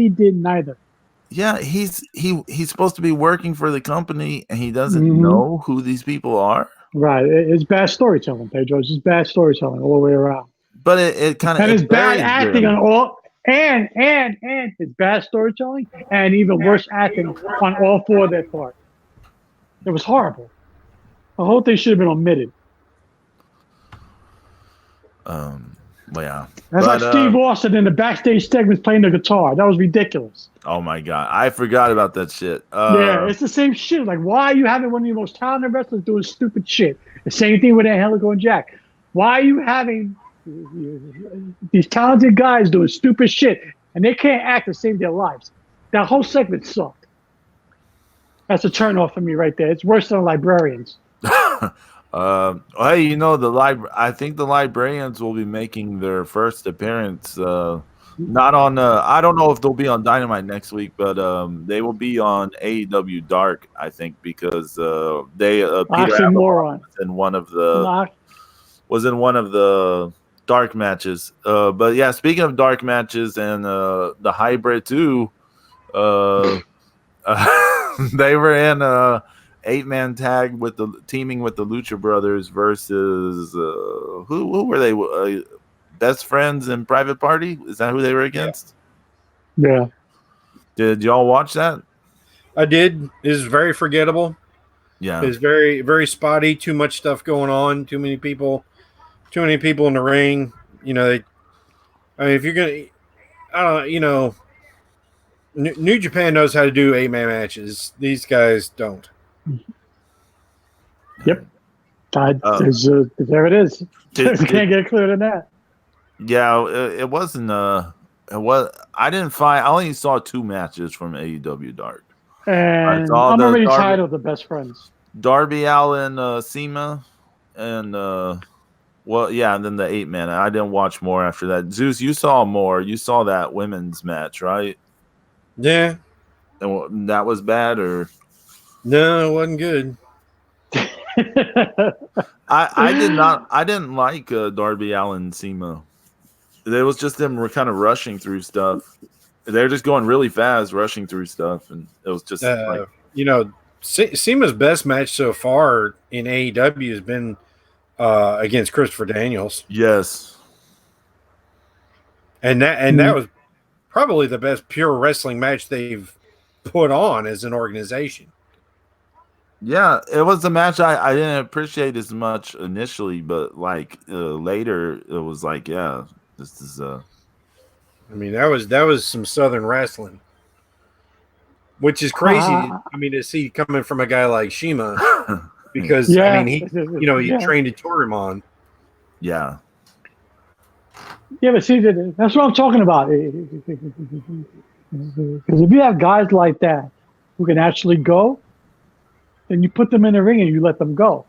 did neither. Yeah, he's supposed to be working for the company, and he doesn't know who these people are. Right, it's bad storytelling, Pedro. It's just bad storytelling all the way around. But it kind of and it's bad acting on all, and it's bad storytelling, and even worse acting on all four of their part. It was horrible. The whole thing should have been omitted. Well, yeah. That's like Steve Austin in the backstage segments playing the guitar. That was ridiculous. Oh my god, I forgot about that shit. Yeah, it's the same shit. Like, why are you having one of the most talented wrestlers doing stupid shit? The same thing with Angelico and Jack. Why are you having these talented guys doing stupid shit and they can't act to save their lives? That whole segment sucked. That's a turnoff for me right there. It's worse than Librarians. Hey, you know, I think the Librarians will be making their first appearance. Not on. I don't know if they'll be on Dynamite next week, but they will be on AEW Dark. I think because they Peter Avalon was in one of the dark matches. But yeah, speaking of dark matches and the hybrid too, they were in 8-man tag with teaming with the Lucha Brothers versus who were they? Best Friends and Private Party? Is that who they were against? Yeah. Did y'all watch that? I did. It was very forgettable. Yeah. It's very, very spotty. Too much stuff going on. Too many people in the ring. You know, if you're gonna, I don't know. You know, New Japan knows how to do 8-man matches. These guys don't. Yep. There it is. Can't get clearer than that. Yeah, it wasn't. I only saw 2 matches from AEW Dark. And I'm already tired of the Best Friends. Darby Allin, Seema, and and then the 8-man. I didn't watch more after that. Zeus, you saw more. You saw that women's match, right? Yeah. And that was bad, or no, it wasn't good. I didn't like Darby Allin, Seema. It was just them were kind of rushing through stuff. They're just going really fast, rushing through stuff, and it was just Seema's best match so far in AEW has been against Christopher Daniels. Yes, and that was probably the best pure wrestling match they've put on as an organization. Yeah, it was a match I didn't appreciate as much initially, but like later it was like, yeah. This is I mean, that was some Southern wrestling, which is crazy. I mean, to see coming from a guy like Shima, because I mean, he trained at Torimon. Yeah. Yeah, but see, that's what I'm talking about. Because if you have guys like that who can actually go, then you put them in the ring and you let them go.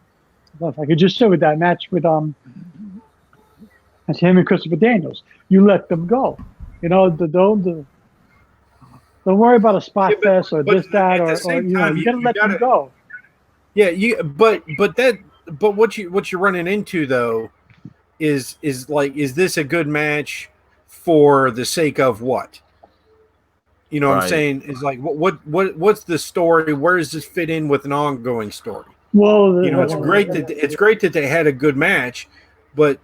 Like I just said with that match with that's him and Christopher Daniels. You let them go. You know, don't worry about a spot fest or this, that, or you gotta let them go. Yeah, but what you're running into though is this a good match for the sake of what? You know what I'm saying? Is like what's the story? Where does this fit in with an ongoing story? Well, it's great that they had a good match. But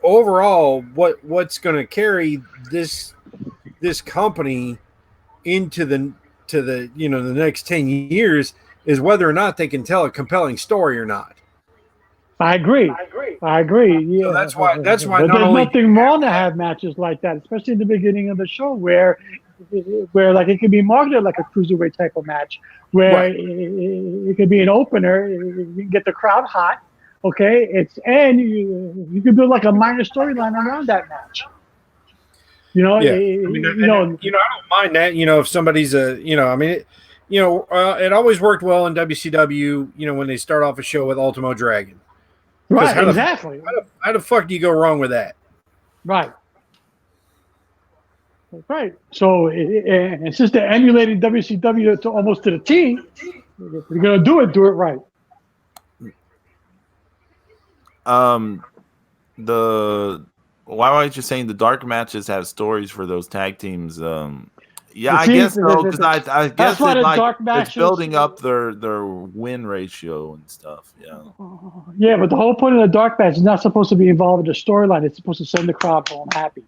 overall, what's going to carry this company into the next 10 years is whether or not they can tell a compelling story or not. I agree. Yeah, so that's why. But there's nothing wrong to have matches like that, especially in the beginning of the show, where like it could be marketed like a cruiserweight type of match, where it could be an opener, you can get the crowd hot. Okay, you could build like a minor storyline around that match. You know, yeah. I don't mind that. You know, if somebody's it always worked well in WCW. You know, when they start off a show with Ultimo Dragon, right? Exactly. How the fuck do you go wrong with that? Right. So, and since they're emulating WCW almost to the T, if you're gonna do it right. Why aren't you saying the dark matches have stories for those tag teams? Yeah, I guess so, because I guess that's why it, the like, dark matches, it's building up their win ratio and stuff. Yeah. Yeah, but the whole point of the dark match is not supposed to be involved in the storyline. It's supposed to send the crowd home happy.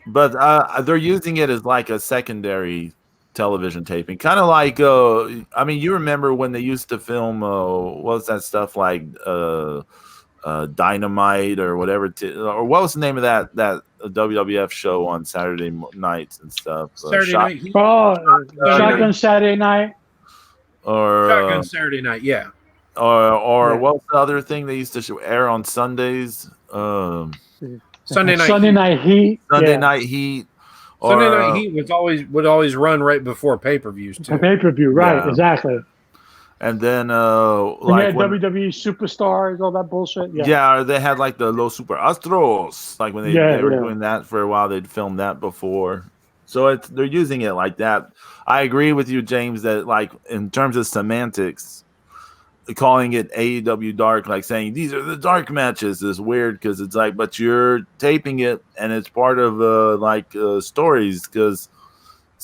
But they're using it as like a secondary television taping, kind of like I mean, you remember when they used to film what was that stuff like Dynamite or whatever, or what was the name of that WWF show on Saturday nights and stuff? Saturday Night Heat. Shotgun Saturday Night. Or Shotgun Saturday Night, yeah. Or what was the other thing they used to air on Sundays? Sunday Night Heat. Sunday Night Heat. Sunday Night Heat would always run right before pay-per-views too. Pay-per-view, right? Yeah. Exactly. And then like WWE superstars, all that bullshit. Yeah, they had like the Los Super Astros, like when they were doing that for a while. They'd filmed that before, so they're using it like that. I agree with you, James, that like in terms of semantics, calling it AEW Dark, like saying these are the dark matches, is weird because it's like, but you're taping it and it's part of stories, because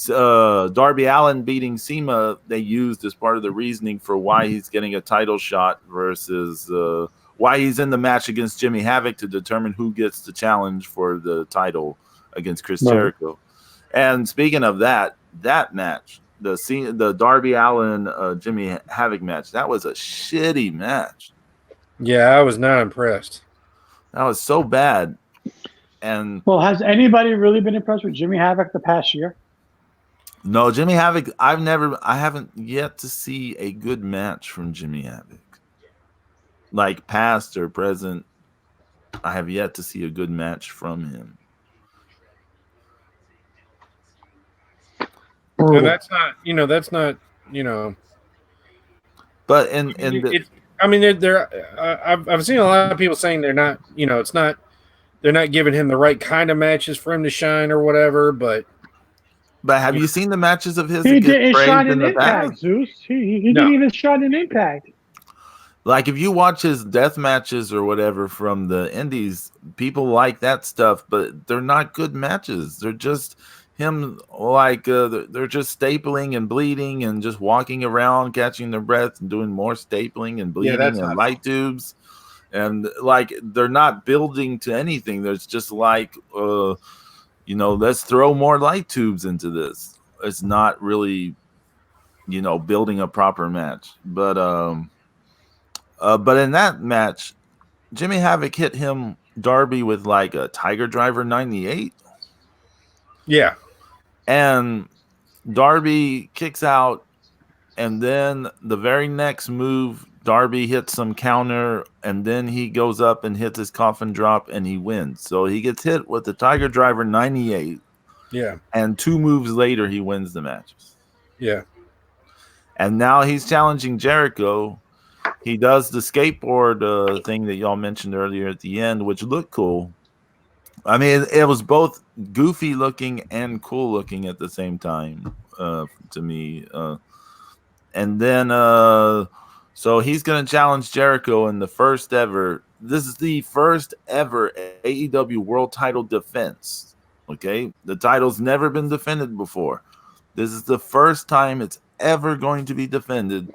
Darby Allin beating Cena they used as part of the reasoning for why he's getting a title shot versus why he's in the match against Jimmy Havoc to determine who gets the challenge for the title against Chris Jericho. And speaking of that match, the Darby Allin Jimmy Havoc match, that was a shitty match. Yeah, I was not impressed. That was so bad. And well, has anybody really been impressed with Jimmy Havoc the past year? No, Jimmy Havoc, I haven't yet to see a good match from Jimmy Havoc. Like past or present, I have yet to see a good match from him. No, that's not. But I've seen a lot of people saying they're not. They're not giving him the right kind of matches for him to shine or whatever. But have you seen the matches of his? He didn't shine in Impact, Zeus. He didn't even shine in Impact. Like if you watch his death matches or whatever from the indies, people like that stuff, but they're not good matches. They're just him they're just stapling and bleeding and just walking around, catching their breath and doing more stapling and bleeding and light tubes. And like they're not building to anything. There's just like let's throw more light tubes into this. It's not really, building a proper match. But in that match, Jimmy Havoc hit Darby with like a Tiger Driver 98. Yeah. And Darby kicks out, and then the very next move, Darby hits some counter, and then he goes up and hits his coffin drop, and he wins. So he gets hit with the Tiger Driver 98. Yeah. And 2 moves later, he wins the matches. Yeah. And now he's challenging Jericho. He does the skateboard thing that y'all mentioned earlier at the end, which looked cool. I mean, it was both goofy looking and cool looking at the same time to me. And then, so he's going to challenge Jericho in the first ever. This is the first ever AEW World Title defense. Okay, the title's never been defended before. This is the first time it's ever going to be defended.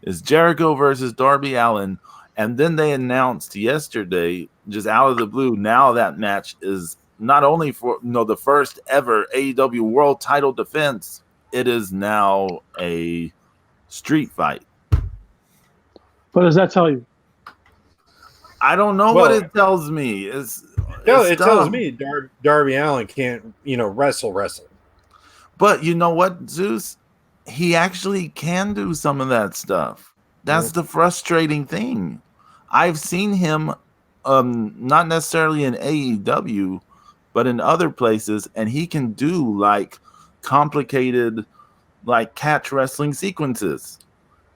It's Jericho versus Darby Allin. And then they announced yesterday, just out of the blue, now that match is not only for the first ever AEW World Title defense, it is now a street fight. What does that tell you? I don't know what it tells me. It tells me Darby Allin can't, wrestle. But you know what, Zeus? He actually can do some of that stuff. That's the frustrating thing. I've seen him not necessarily in AEW, but in other places, and he can do like complicated like catch wrestling sequences.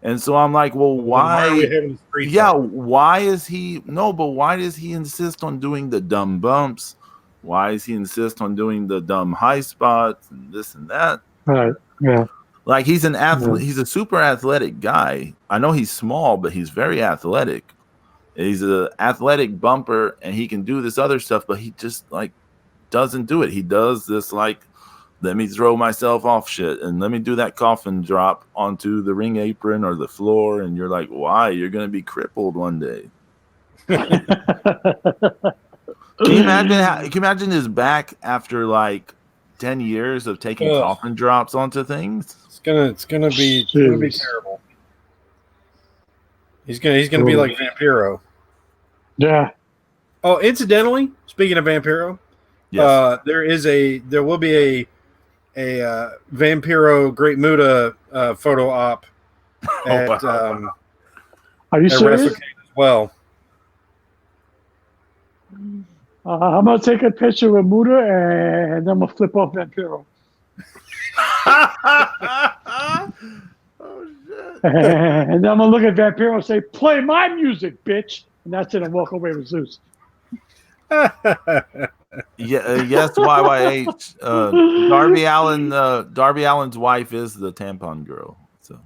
And so I'm like, well, why? Why is he? No, but why does he insist on doing the dumb bumps? Why does he insist on doing the dumb high spots and this and that? Right. Yeah. Like he's an athlete. He's a super athletic guy. I know he's small, but he's very athletic. He's an athletic bumper, and he can do this other stuff, but he just like doesn't do it. He does this like let me throw myself off shit and let me do that coffin drop onto the ring apron or the floor. And you're like, why? You're going to be crippled one day. Can you imagine his back after like 10 years of taking coffin drops onto things? It's gonna be terrible. He's gonna be like Vampiro. Yeah. Oh, incidentally, speaking of Vampiro, yes. there will be a Vampiro Great Muta photo op at Are you serious? WrestleCade as well. I'm gonna take a picture with Muta and then I'm gonna flip off Vampiro. Oh shit! And then I'm gonna look at Vampiro and say, "Play my music, bitch," and that's it. And walk away with Zeus. Yes, YYH. Darby Allin's wife is the tampon girl. So,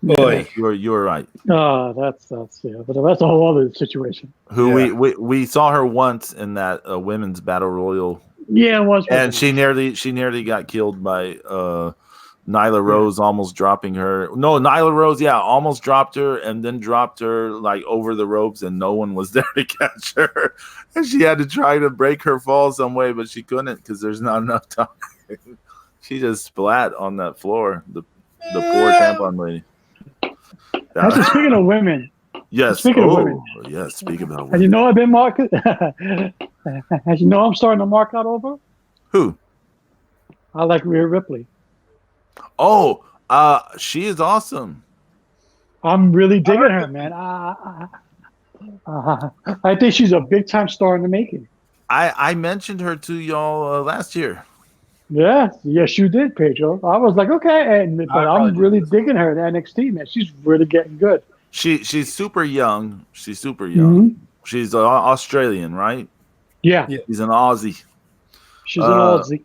boy, you were right. That's yeah, but that's a whole other situation. We saw her once in that women's battle royal. Yeah, it was. And she nearly got killed by Nyla Rose almost dropping her. No, Nyla Rose, almost dropped her and then dropped her like over the ropes and no one was there to catch her. And she had to try to break her fall some way, but she couldn't because there's not enough time. She just splat on that floor. The poor tampon lady. Actually, speaking of women. Yes. Speaking of women. Yes, speak about women. And you know I've been marking. As you know, I'm starting to mark out over. Who? I like Rhea Ripley. Oh, she is awesome. I'm really digging her, man. I think she's a big time star in the making. I mentioned her to y'all last year. Yeah, yes, you did, Pedro. I was like, okay, but I'm really digging her in NXT, man. She's really getting good. She's super young. She's super young. Mm-hmm. She's Australian, right? Yeah. She's an Aussie. She's an Aussie.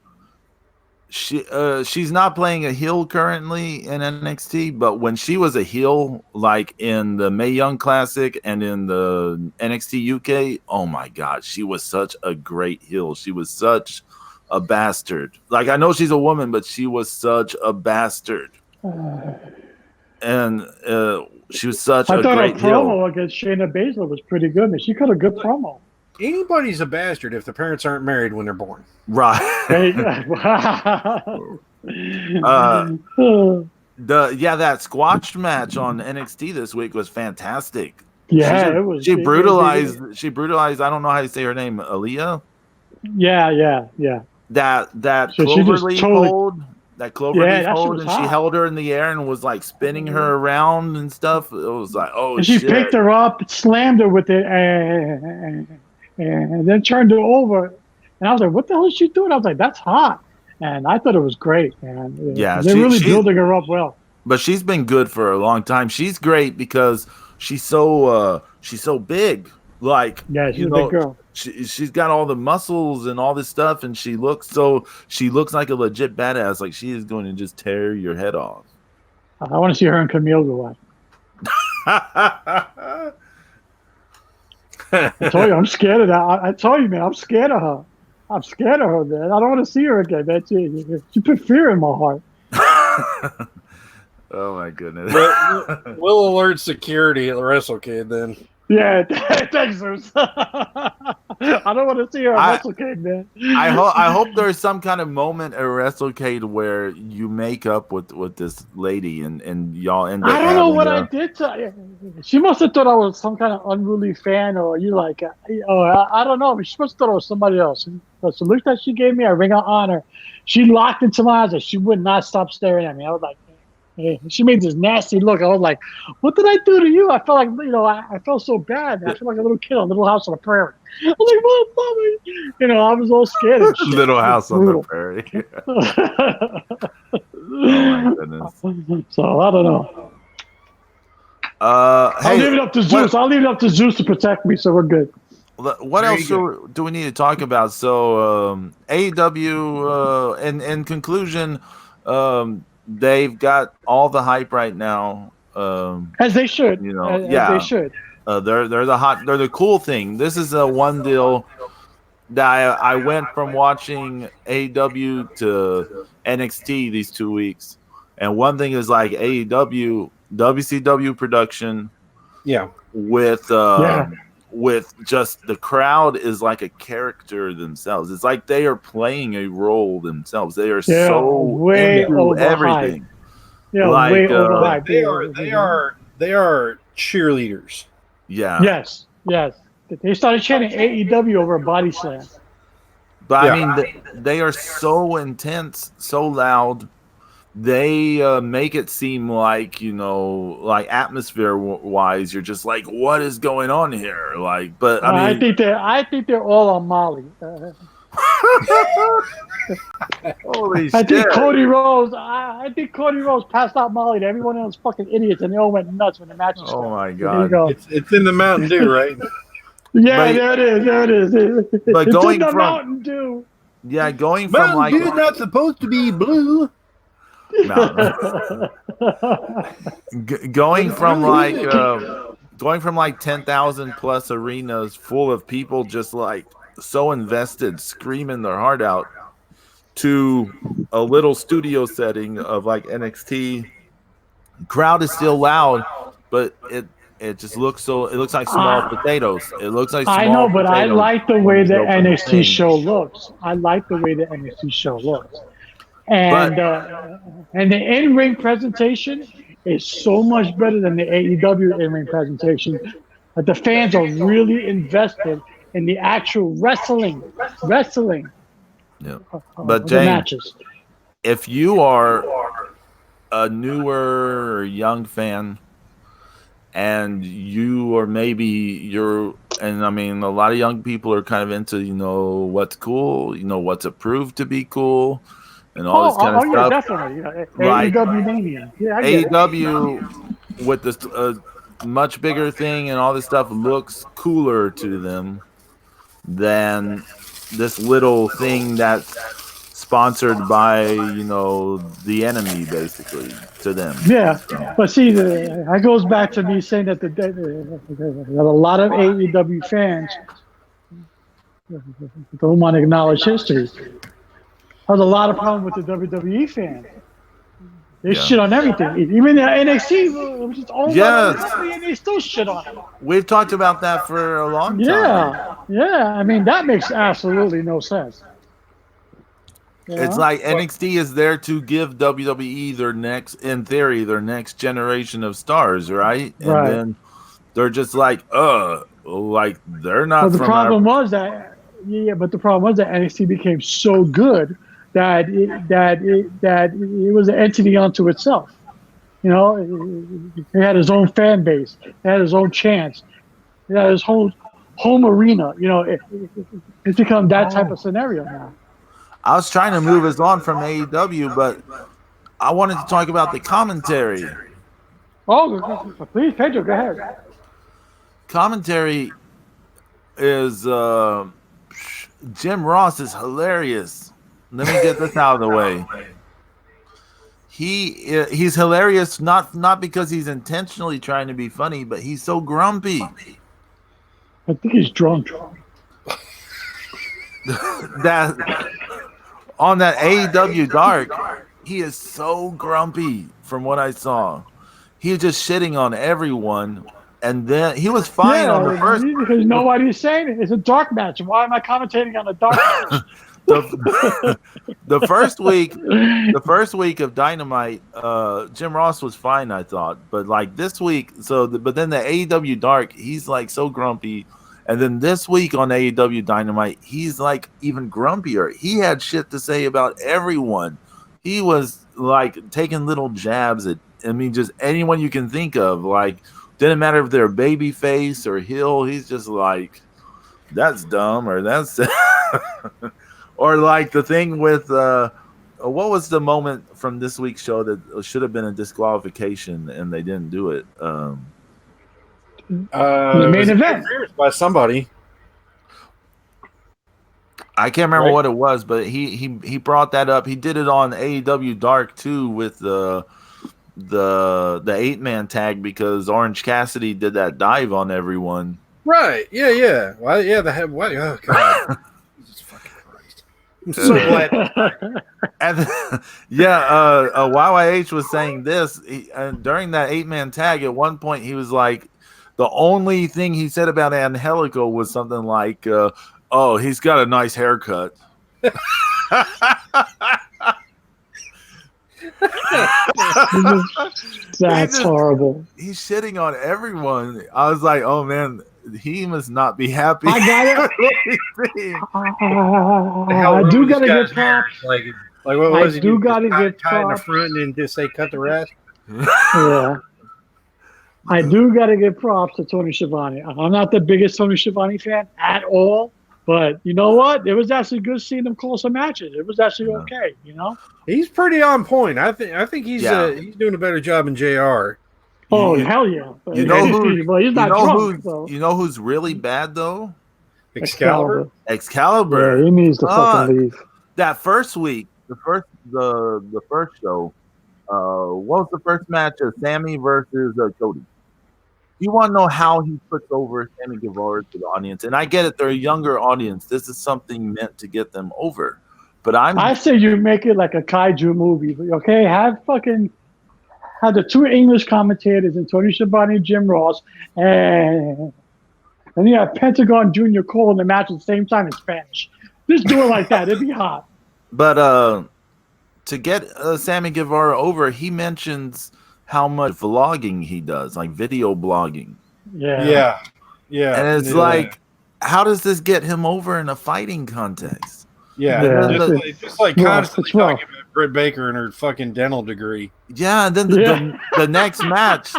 She's not playing a heel currently in NXT, but when she was a heel, like in the Mae Young Classic and in the NXT UK, oh my God, she was such a great heel. She was such a bastard. Like, I know she's a woman, but she was such a bastard. And she was such a great heel. I thought her promo against Shayna Baszler was pretty good, man. She cut a good promo. Anybody's a bastard if the parents aren't married when they're born. Right. That squash match on NXT this week was fantastic. Yeah, it was. She brutalized. She brutalized. I don't know how you say her name. Aliyah. Yeah. That cloverleaf hold. That cloverleaf hold, and she held her in the air and was like spinning her around and stuff. It was like, oh, and she picked her up, slammed her with it, and then turned her over. And I was like, what the hell is she doing? I was like, that's hot. And I thought it was great. And they're really building her up well. But she's been good for a long time. She's great because she's so big. Like, she's a big girl. She's got all the muscles and all this stuff, and she looks like a legit badass. Like, she is going to just tear your head off. I want to see her and Camille go out. I told you, I'm scared of that. I told you, man, I'm scared of her. I'm scared of her, man. I don't want to see her again, man. She put fear in my heart. Oh, my goodness. We'll alert security at the WrestleCade then. Yeah, thanks, Zeus. I don't want to see her at WrestleCade, man. I hope there's some kind of moment at WrestleCade where you make up with this lady and y'all end up. I don't know what I did to her. She must have thought I was some kind of unruly fan, or I don't know. She must have thought I was somebody else. But the look that she gave me, a ring of honor, she locked into my eyes and she would not stop staring at me. I was like, she made this nasty look. I was like, what did I do to you? I felt like, I felt so bad. I felt like a little kid on Little House on the Prairie. I was like, what, mommy? I was all scared. And shit. Little House on the Prairie. Oh, my goodness. So, I don't know. I'll leave it up to Zeus. I'll leave it up to Zeus to protect me, so we're good. What else do we need to talk about? So, AEW, in conclusion, they've got all the hype right now. As they should. As they should. They're the cool thing. This is a one deal that I went from watching AEW to NXT these 2 weeks, and one thing is like AEW, WCW production, with just the crowd is like a character themselves. It's like they are playing a role themselves. They are so way into everything. Yeah, like, way overhyped. They are cheerleaders. Yeah. Yes. They started chanting AEW over a body slam. But I mean, they are so intense, so loud. They make it seem like, like atmosphere wise, you're just like, what is going on here? Like, but I mean, I think they're all on Molly. Holy shit! I think Cody Rhodes passed out Molly to everyone else, fucking idiots, and they all went nuts when the match started. Oh my god! It's in the Mountain Dew, right? Yeah, there it is. But it's going in the from Mountain Dew. Yeah, going from Mountain Dew's not supposed to be blue. No. Going from like 10,000 plus arenas full of people just like so invested, screaming their heart out, to a little studio setting of like NXT. Crowd is still loud, but it just looks like small potatoes. It looks like small I know, but potatoes. I like the way the NXT show looks. And the in-ring presentation is so much better than the AEW in-ring presentation. But the fans are really invested in the actual wrestling. Yeah. But James, matches. If you are a newer or young fan, and I mean, a lot of young people are kind of into, what's cool, what's approved to be cool, and all this kind of stuff. Yeah, definitely. Like, AEW Mania. Yeah, AEW with this much bigger thing and all this stuff looks cooler to them than this little thing that's sponsored by, the enemy, basically, to them. Yeah, but see, that goes back to me saying that a lot of AEW fans don't want to acknowledge history. There's a lot of problems with the WWE fans. They shit on everything. Even the NXT, which is owned by the company, and they still shit on it. We've talked about that for a long time. Yeah. I mean, that makes absolutely no sense. It's like NXT is there to give WWE their next generation of stars, right? And then they're just like, they're not. But the problem was that NXT became so good that it was an entity unto itself. It had his own fan base, it had his own chants, it had his whole home arena. It's become that type of scenario now. I was trying to move us on from AEW, but I wanted to talk about the commentary. Oh, please, Pedro, go ahead. Commentary is Jim Ross is hilarious. Let me get this out of the way. He's hilarious not because he's intentionally trying to be funny, but he's so grumpy. I think he's drunk. On that AEW Dark, he is so grumpy from what I saw. He was just shitting on everyone, and then he was fine on the first. Because nobody's saying it. It's a dark match. Why am I commentating on a dark match? The first week of Dynamite, Jim Ross was fine, I thought, but like this week, but then the AEW Dark, he's like so grumpy. And then this week on AEW Dynamite, he's like even grumpier. He had shit to say about everyone. He was like taking little jabs at, just anyone you can think of. Like, didn't matter if they're babyface or heel. He's just like, that's dumb, or that's, or like the thing with, what was the moment from this week's show that should have been a disqualification and they didn't do it? The main event by somebody. I can't remember what it was, but he brought that up. He did it on AEW Dark too with the 8-man tag because Orange Cassidy did that dive on everyone. Right? Yeah. Well, yeah. They have what? Oh God. I'm so glad. And YYH was saying this during that 8-man tag. At one point, he was like, the only thing he said about Angelico was something like, "Oh, he's got a nice haircut." That's horrible. He's shitting on everyone. I was like, "Oh man, he must not be happy." I got it. I do gotta get props. Like what was it? I do gotta get tie in the props. front and just say cut the rest. Yeah. I do got to give props to Tony Schiavone. I'm not the biggest Tony Schiavone fan at all, but you know what? It was actually good seeing him call some matches. It was actually okay, you know? He's pretty on point. I think he's doing a better job than JR. Oh, hell yeah. You know who, well, he's not drunk, you know who's really bad, though? Excalibur. Yeah, he needs to fucking leave. That first week, the first show, what was the first match of Sammy versus Cody? You want to know how he puts over Sammy Guevara to the audience? And I get it; they're a younger audience. This is something meant to get them over. But I say you make it like a kaiju movie. Okay, have the two English commentators and Tony Schiavone and Jim Ross, and you have Pentagon Jr. calling the match at the same time in Spanish. Just do it like that; it'd be hot. But to get Sammy Guevara over, he mentions how much vlogging he does, like video blogging. Yeah. And it's like, how does this get him over in a fighting context? Yeah. Just like constantly talking about Britt Baker and her fucking dental degree. Yeah, and then the next match,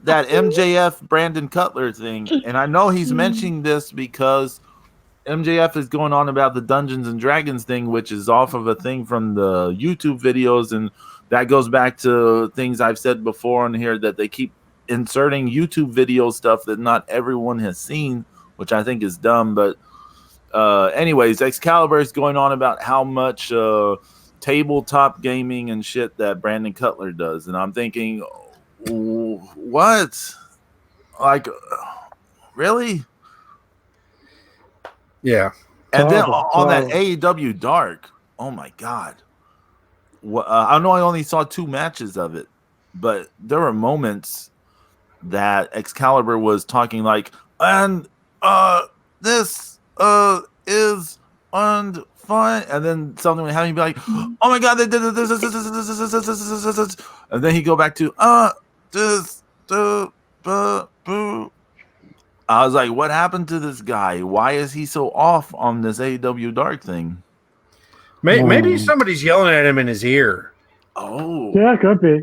that MJF Brandon Cutler thing, and I know he's mentioning this because MJF is going on about the Dungeons and Dragons thing, which is off of a thing from the YouTube videos, and that goes back to things I've said before on here, that they keep inserting YouTube video stuff that not everyone has seen, which I think is dumb. But anyways, Excalibur is going on about how much tabletop gaming and shit that Brandon Cutler does, and I'm thinking, what? Like, really? Yeah. And then on that AEW Dark, oh my God. I know I only saw 2 matches of it, but there were moments that Excalibur was talking like, and this is unfun, and then something would happen, he'd be like, oh my God, they did this, and then he'd go back to I was like, what happened to this guy? Why is he so off on this AEW Dark thing? Maybe somebody's yelling at him in his ear. Oh, yeah, could be.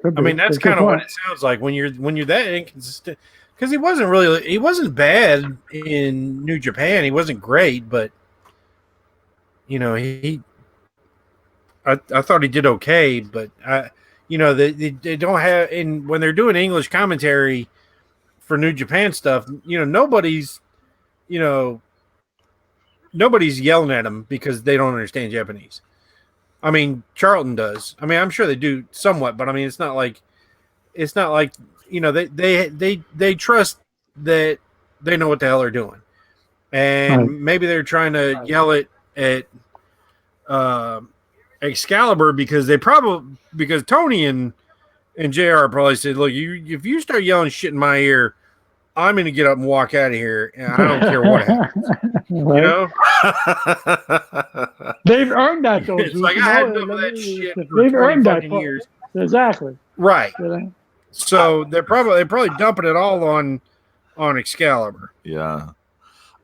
I mean, that's kind of what it sounds like when you're that inconsistent. Because he wasn't bad in New Japan. He wasn't great, but you know, I thought he did okay. But they don't have when they're doing English commentary for New Japan stuff. You know, nobody's yelling at him because they don't understand Japanese. I mean, Charlton does. I mean, I'm sure they do somewhat, but I mean, it's not like they trust that they know what the hell they're doing, and maybe they're trying to yell at Excalibur because Tony and JR probably said, "Look, if you start yelling shit in my ear, I'm going to get up and walk out of here, and I don't care what happens." You know? They've earned that, though. It's like, I had enough of that shit for they've earned that years. Exactly. Right. So they're probably dumping it all on Excalibur. Yeah.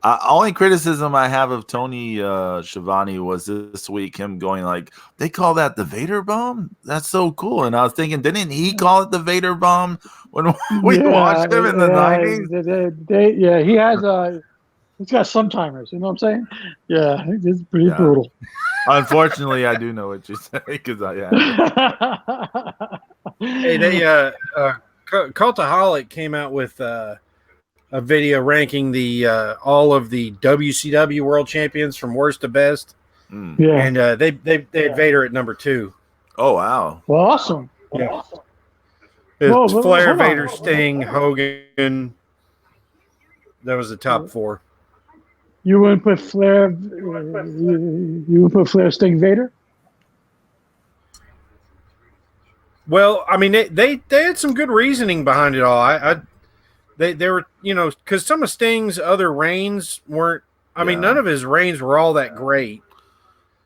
Only criticism I have of Tony Schiavone was this week him going like, they call that the Vader bomb? That's so cool. And I was thinking, didn't he call it the Vader bomb when we watched him in the 90s? He has he's got some timers, you know what I'm saying? Yeah, it's pretty brutal. Unfortunately, I do know what you're saying because Hey, Cultaholic came out with a video ranking the all of the WCW world champions from worst to best. Yeah, and they had Vader at number 2. Oh wow! Well, awesome. Yeah, it's Flair, Vader, Sting, Hogan. That was the top 4. You wouldn't put Flair. You would put Flair, Sting, Vader. Well, I mean, they had some good reasoning behind it all. They were, you know, because some of Sting's other reigns weren't. I mean, none of his reigns were all that great.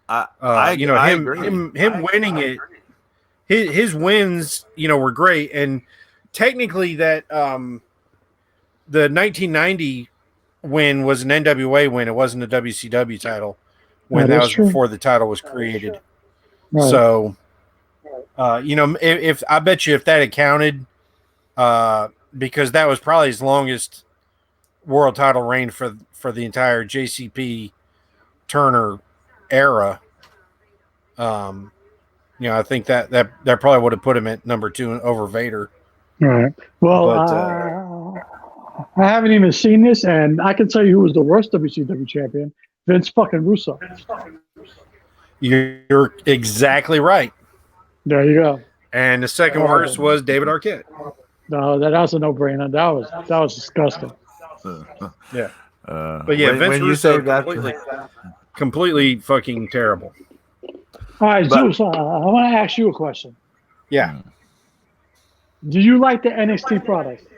You know, him winning it, his wins, you know, were great. And technically, that the 1990 win was an NWA win. It wasn't a WCW title when that was true. Before the title was created. Right. So, you know, if I bet you if that had counted, because that was probably his longest world title reign for the entire JCP Turner era. You know, I think that probably would have put him at number 2 over Vader. All right. Well, I haven't even seen this, and I can tell you who was the worst WCW champion: Vince fucking Russo. You're exactly right. There you go. And the second worst was David Arquette. No, that was a no-brainer. That was disgusting. Yeah. But yeah, Vince Russo completely fucking terrible. All right, Zeus, I want to ask you a question. Yeah. Do you like the NXT product?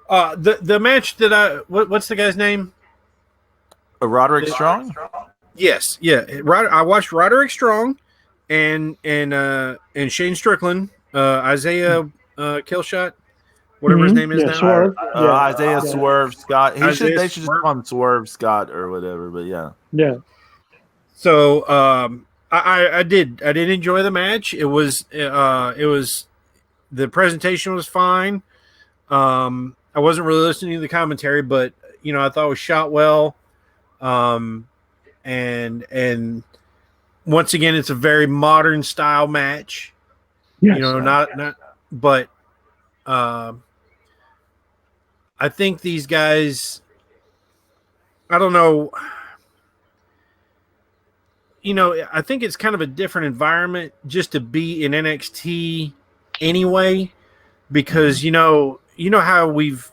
The match that what's the guy's name? Roderick Strong? Yes, yeah. I watched Roderick Strong and Shane Strickland, Isaiah Killshot, whatever his name is now. Swerve. Isaiah Swerve Scott. They should just call him Swerve Scott or whatever, but yeah. Yeah. So I did enjoy the match. It was the presentation was fine. I wasn't really listening to the commentary, but you know, I thought it was shot well. And once again, it's a very modern style match. Yes. You know, but I think these guys, I don't know. You know, I think it's kind of a different environment just to be in NXT anyway, because you know how we've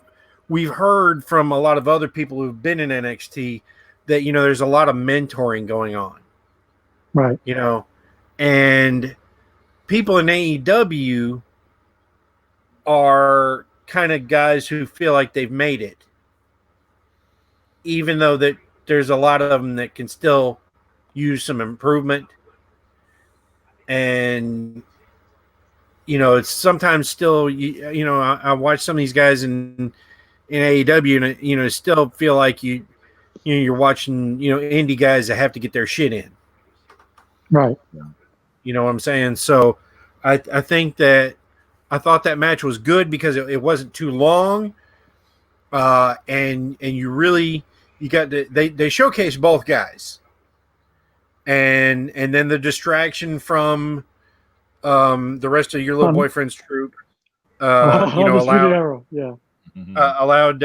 heard from a lot of other people who've been in NXT that, you know, there's a lot of mentoring going on. Right. You know, and people in AEW are kind of guys who feel like they've made it, even though that there's a lot of them that can still use some improvement. And you know, it's sometimes still, you know, I watch some of these guys in AEW, and you know, still feel like you're watching, you know, indie guys that have to get their shit in. Right. You know what I'm saying? So I think that I thought that match was good because it wasn't too long. And you got to, they showcased both guys. And then the distraction from the rest of your little boyfriend's troop, you know, allowed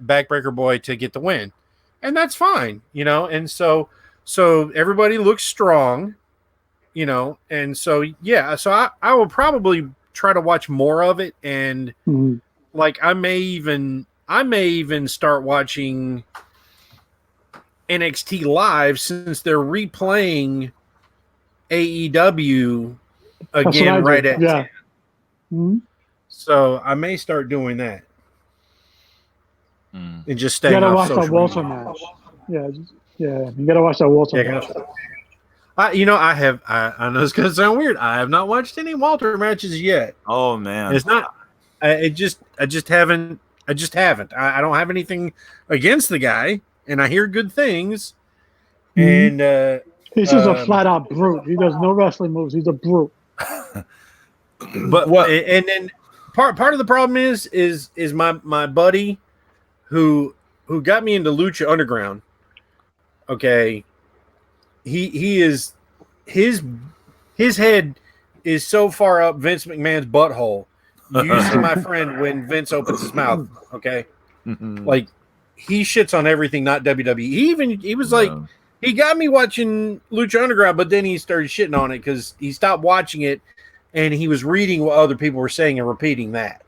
Backbreaker Boy to get the win, and that's fine, you know. And so everybody looks strong, you know, and so yeah. So I will probably try to watch more of it, and like I may even start watching NXT live since they're replaying AEW again right at 10. Mm-hmm. So I may start doing that and just staying you gotta off watch that Walter match. Yeah, you gotta watch that Walter match. You know, I know it's gonna sound weird. I have not watched any Walter matches yet. Oh man, it's not. I just haven't. I don't have anything against the guy, and I hear good things. And he's just a flat out brute. He does no wrestling moves. He's a brute. But and then part of the problem is my buddy who got me into Lucha Underground. Okay, he is his head is so far up Vince McMahon's butthole. You see, my friend, when Vince opens his mouth, okay, like he shits on everything, not WWE. He was like, he got me watching Lucha Underground, but then he started shitting on it because he stopped watching it and he was reading what other people were saying and repeating that.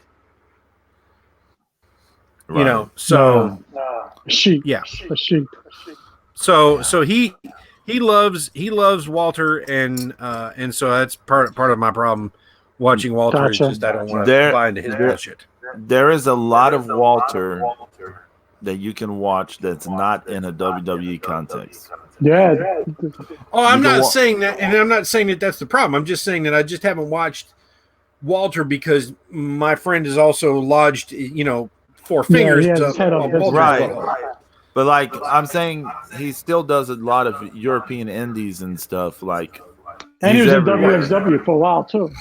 Right. You know, so sheep. Yeah. A sheep. So he loves Walter, and so that's part of my problem watching Walter. Gotcha. Is just I don't want to buy into his bullshit. There is a lot of Walter that you can watch that's not in a WWE context. Yeah. Oh, I'm not saying that, and I'm not saying that that's the problem. I'm just saying that I just haven't watched Walter because my friend is also lodged, four fingers. Right. But like I'm saying, he still does a lot of European indies and stuff. Like, and he was in WXW for a while too.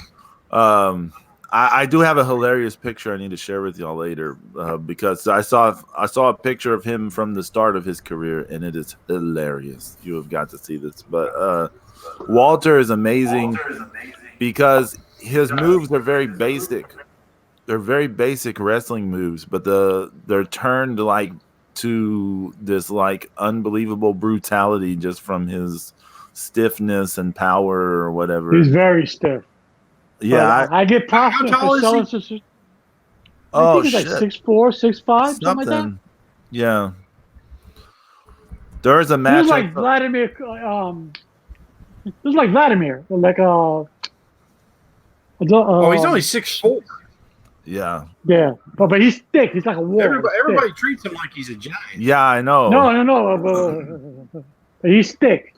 I do have a hilarious picture I need to share with y'all later because I saw a picture of him from the start of his career, and it is hilarious. You have got to see this. But Walter is amazing because his moves are very basic. They're very basic wrestling moves, but they're turned like to this like unbelievable brutality just from his stiffness and power or whatever. He's very stiff. Yeah, I get props for selling. I think he's like 6'4", 6'5", something like that. Yeah. There is a match. It was like Vladimir. It was like Vladimir. Like oh, he's only 6'4". Yeah, but he's thick. He's like a warrior. Everybody treats him like he's a giant. Yeah, I know. No. He's thick.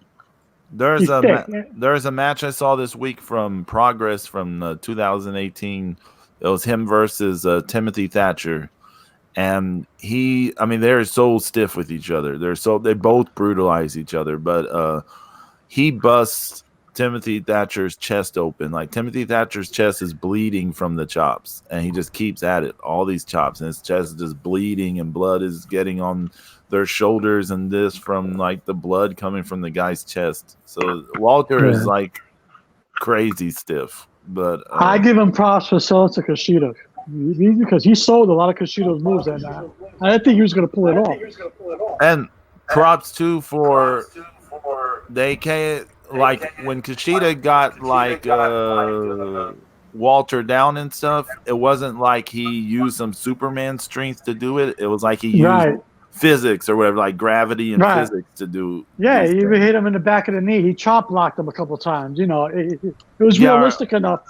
There's a match I saw this week from Progress from 2018. It was him versus Timothy Thatcher, and they're so stiff with each other. They both brutalize each other, but he busts Timothy Thatcher's chest open. Like Timothy Thatcher's chest is bleeding from the chops, and he just keeps at it. All these chops, and his chest is just bleeding, and blood is getting on their shoulders, and this from like the blood coming from the guy's chest. So Walter is like crazy stiff, but I give him props for selling to Kushida because he sold a lot of Kushida's moves, and I didn't think he was going to pull it off. And props too for they can't. Like when Kushida got like Walter down and stuff, it wasn't like he used some Superman strength to do it. It was like he used physics or whatever, like gravity and physics to do. Yeah, he even hit him in the back of the knee. He chop blocked him a couple times. It was realistic enough.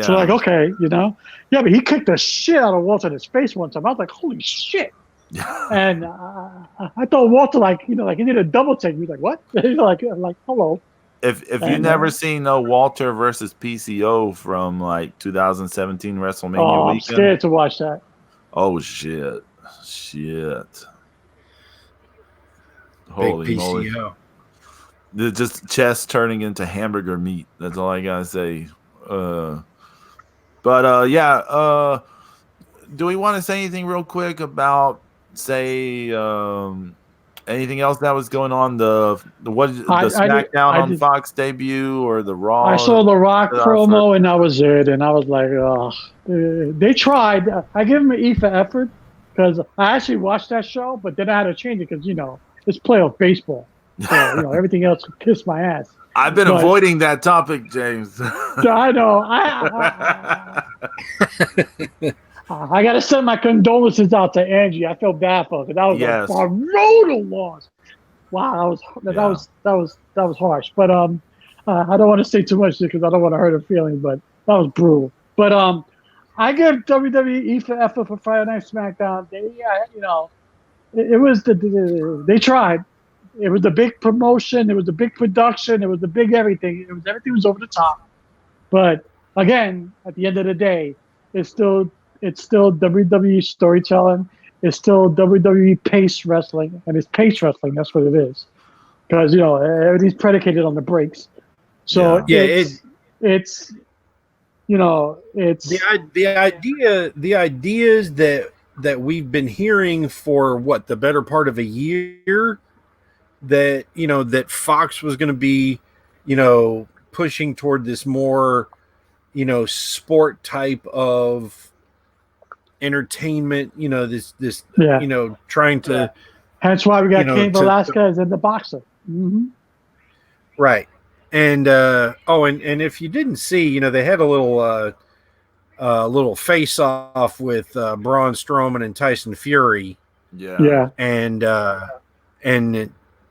So like, okay, Yeah, but he kicked the shit out of Walter in his face one time. I was like, holy shit. And I thought Walter, he did a double take. He was like, what? like, hello. If you've never seen Walter versus PCO from like 2017 WrestleMania weekend, I'm scared to watch that. Oh shit! Holy PCO! Just chest turning into hamburger meat. That's all I gotta say. Do we want to say anything real quick about anything else that was going on? The SmackDown on Fox debut or the Raw? I saw the Rock promo and that was it. And I was like, they tried. I give them an E for effort because I actually watched that show, but then I had to change it because it's playoff baseball. So everything else would kiss my ass. I've been avoiding that topic, James. I know. I got to send my condolences out to Angie. I feel bad for her because that was a brutal loss. Wow, that was harsh. But I don't want to say too much because I don't want to hurt her feelings. But that was brutal. But I give WWE for effort for Friday Night SmackDown. It was they tried. It was the big promotion. It was the big production. It was the big everything. Everything was over the top. But again, at the end of the day, it's still WWE storytelling. It's still WWE pace wrestling, and it's pace wrestling. That's what it is, because everything's predicated on the breaks. So it's the ideas that we've been hearing for the better part of a year, that that Fox was going to be pushing toward this more sport type of entertainment, trying to. Hence why we got Cain Velasquez and the boxer. Mm-hmm. Right, and and if you didn't see, they had a little face off with Braun Strowman and Tyson Fury Yeah. And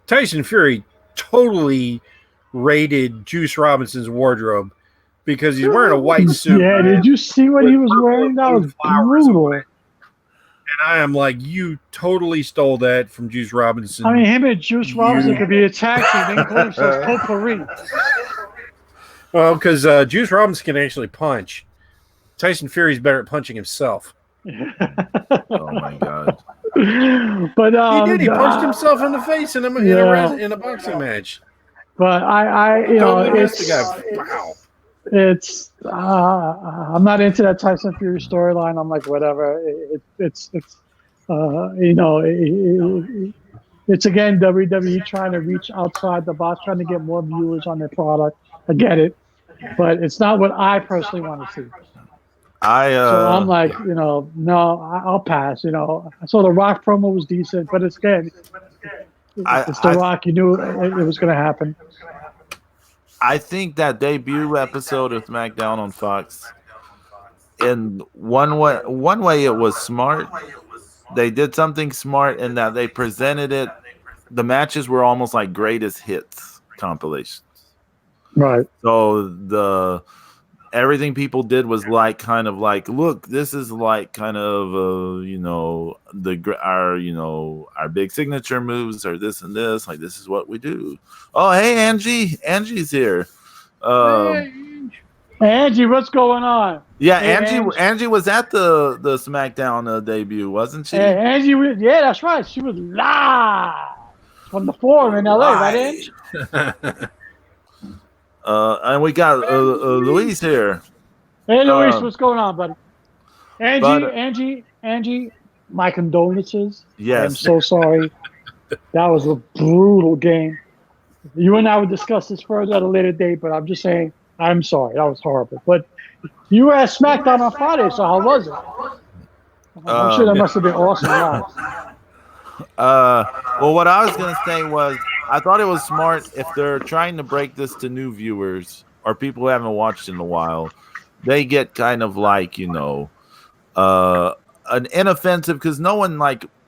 Tyson Fury totally raided Juice Robinson's wardrobe because he's wearing a white suit. Yeah, did you see what he was wearing? That was brutal. And I am like, you totally stole that from Juice Robinson. I mean, him and Juice Robinson could be a tag team. They can call themselves potpourri. Well, because Juice Robinson can actually punch. Tyson Fury's better at punching himself. Oh my god! But he did. He punched himself in the face in a boxing match. But it's I'm not into that Tyson Fury storyline. I'm like, whatever. It's again WWE trying to reach outside the box, trying to get more viewers on their product. I get it, but it's not what I personally want to see. So I'm like, no, I'll pass. I saw the Rock promo was decent, but it's The Rock. You knew it was going to happen. I think that debut episode of SmackDown on Fox, in one way it was smart. They did something smart in that they presented it. The matches were almost like greatest hits compilations. Right. So everything people did was kind of like, look, this is like kind of our big signature moves are this and this, like this is what we do. Oh, hey, Angie's here. Angie, what's going on? Yeah, hey, Angie was at the SmackDown debut, wasn't she? Hey, Angie, that's right. She was live from the Forum in LA, right, Angie? And we got Luis here. Hey, Luis, what's going on, buddy? Angie, my condolences. Yes. I'm so sorry. That was a brutal game. You and I would discuss this further at a later date, but I'm just saying, I'm sorry. That was horrible. But you were at SmackDown on Friday, so how was it? I'm sure that must have been awesome. Well, what I was going to say was, I thought it was smart if they're trying to break this to new viewers or people who haven't watched in a while. They get kind of like, an inoffensive, because no one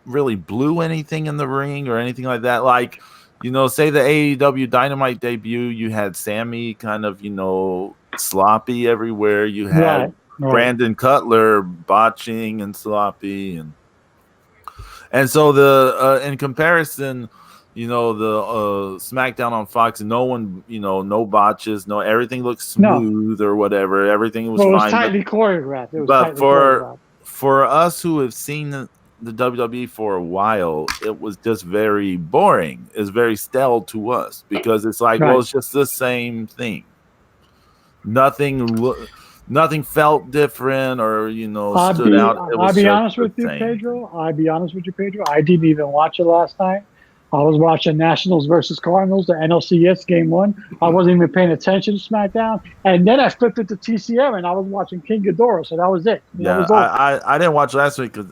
really blew anything in the ring or anything like that. Like, say the AEW Dynamite debut, you had Sammy kind of, sloppy everywhere. You had Brandon Cutler botching and sloppy, and so in comparison, the SmackDown on Fox, no one, no botches, everything looks smooth or whatever. Everything was fine. It was tightly choreographed. But for us who have seen the WWE for a while, it was just very boring. It's very stale to us because it's like, well, it's just the same thing. Nothing felt different or stood out. I'll be honest with you, Pedro. I didn't even watch it last night. I was watching Nationals versus Cardinals, the NLCS game 1. I wasn't even paying attention to SmackDown, and then I flipped it to TCM and I was watching King Ghidorah. So that was it. I didn't watch last night because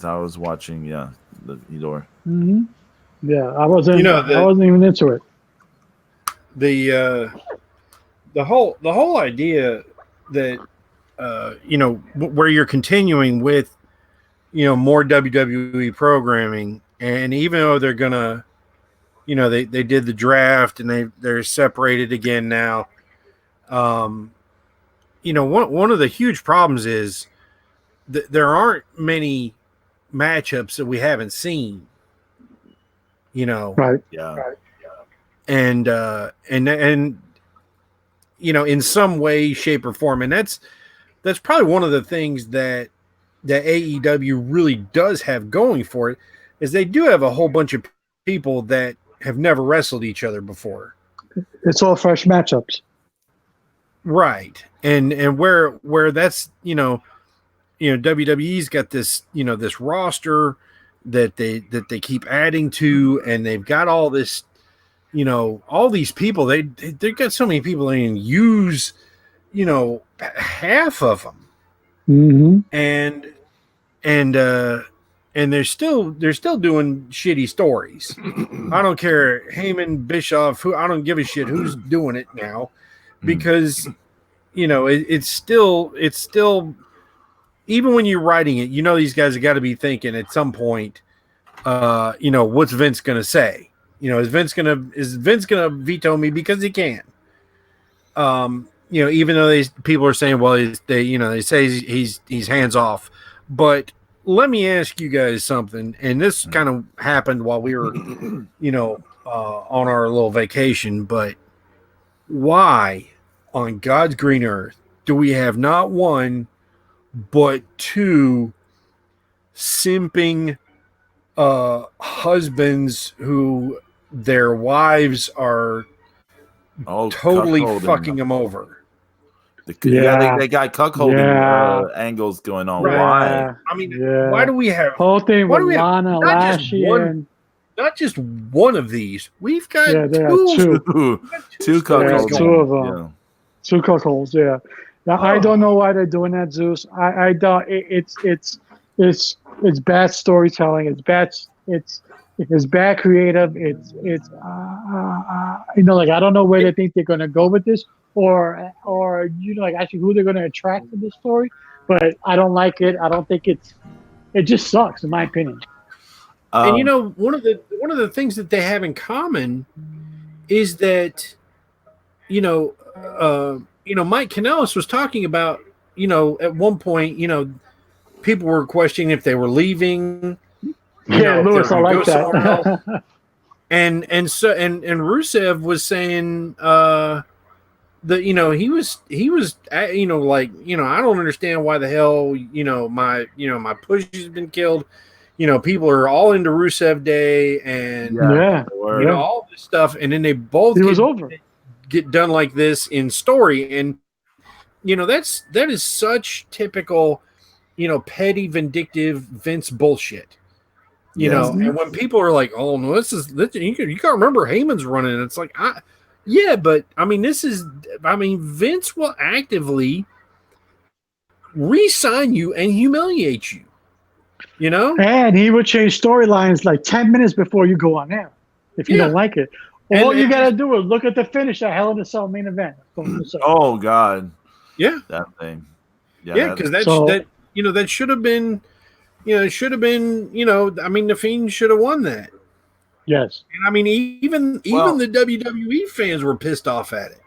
I was watching the Ghidorah. Mm-hmm. Yeah, I wasn't. I wasn't even into it. The whole idea that where you're continuing with more WWE programming. And even though they're gonna, they did the draft and they're separated again now. One of the huge problems is that there aren't many matchups that we haven't seen. Right. Yeah. Right. And in some way, shape, or form, and that's probably one of the things that AEW really does have going for it. Is they do have a whole bunch of people that have never wrestled each other before. It's all fresh matchups. Right. And where that's, WWE's got this, this roster that they keep adding to, and they've got all this, all these people. They've got so many people they can use, half of them. Mm-hmm. And they're still doing shitty stories. I don't care, Heyman, Bischoff, I don't give a shit who's doing it now, because it's still even when you're writing it, these guys have got to be thinking at some point, what's Vince going to say? Is Vince going to veto me because he can? Even though people are saying, well, they say he's hands off, but let me ask you guys something. And this kind of happened while we were, on our little vacation, but why on God's green earth do we have not one, but two simping husbands who their wives are totally fucking them over? They got cuckolding angles going on. Right. Why? I mean, why do we have whole thing with Lana last year? Not just one of these. We've got two cuckolds. Two of them. Yeah. Two cuckolds. Yeah. Now, I don't know why they're doing that, Zeus. I don't. It's bad storytelling. It's bad creative. I don't know where they think they're going to go with this, or actually who they're going to attract to this story. But I don't like it. I don't think it just sucks, in my opinion. And one of the things that they have in common is that Mike Kanellis was talking about at one point people were questioning if they were leaving. Lewis, I like that. and Rusev was saying that he was I don't understand why the hell my push has been killed. People are all into Rusev Day and all this stuff, and then they both get done like this in story, and that is such typical petty vindictive Vince bullshit. And when people are like, oh no, this you can't remember Heyman's running, it's like but Vince will actively re-sign you and humiliate you. And he would change storylines like 10 minutes before you go on air if you don't like it. All you got to do is look at the finish at Hell in a Cell main event. Oh God. Yeah. That thing. Yeah, because that should have been, the Fiend should have won that. Yes. And even the WWE fans were pissed off at it.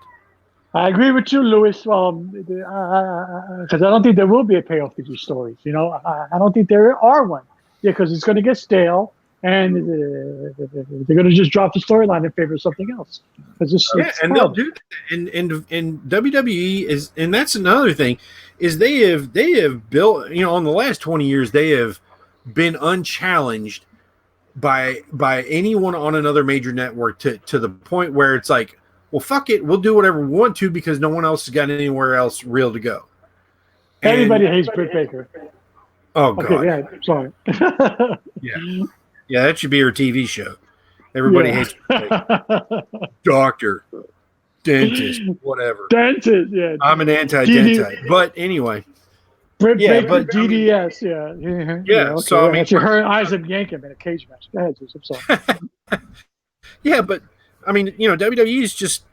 I agree with you, Lewis. Because I don't think there will be a payoff to these stories. I don't think there are one. Yeah, because it's going to get stale, and they're going to just drop the storyline in favor of something else. And they'll do that. And WWE is, and that's another thing, is they have built. On the last 20 years, they have been unchallenged by anyone on another major network to the point where it's like, well, fuck it, we'll do whatever we want to because no one else has got anywhere else real to go. Everybody hates Britt Baker. Oh, God. Okay, yeah, sorry. Yeah, that should be her TV show. Everybody hates Britt Baker. Doctor, dentist, whatever. Dentist, yeah. I'm an anti-dentist. But anyway. Britt Baker, DDS, Okay, so you heard Isaac Yankem in a cage match. Go ahead, I'm sorry. Yeah, but WWE is just,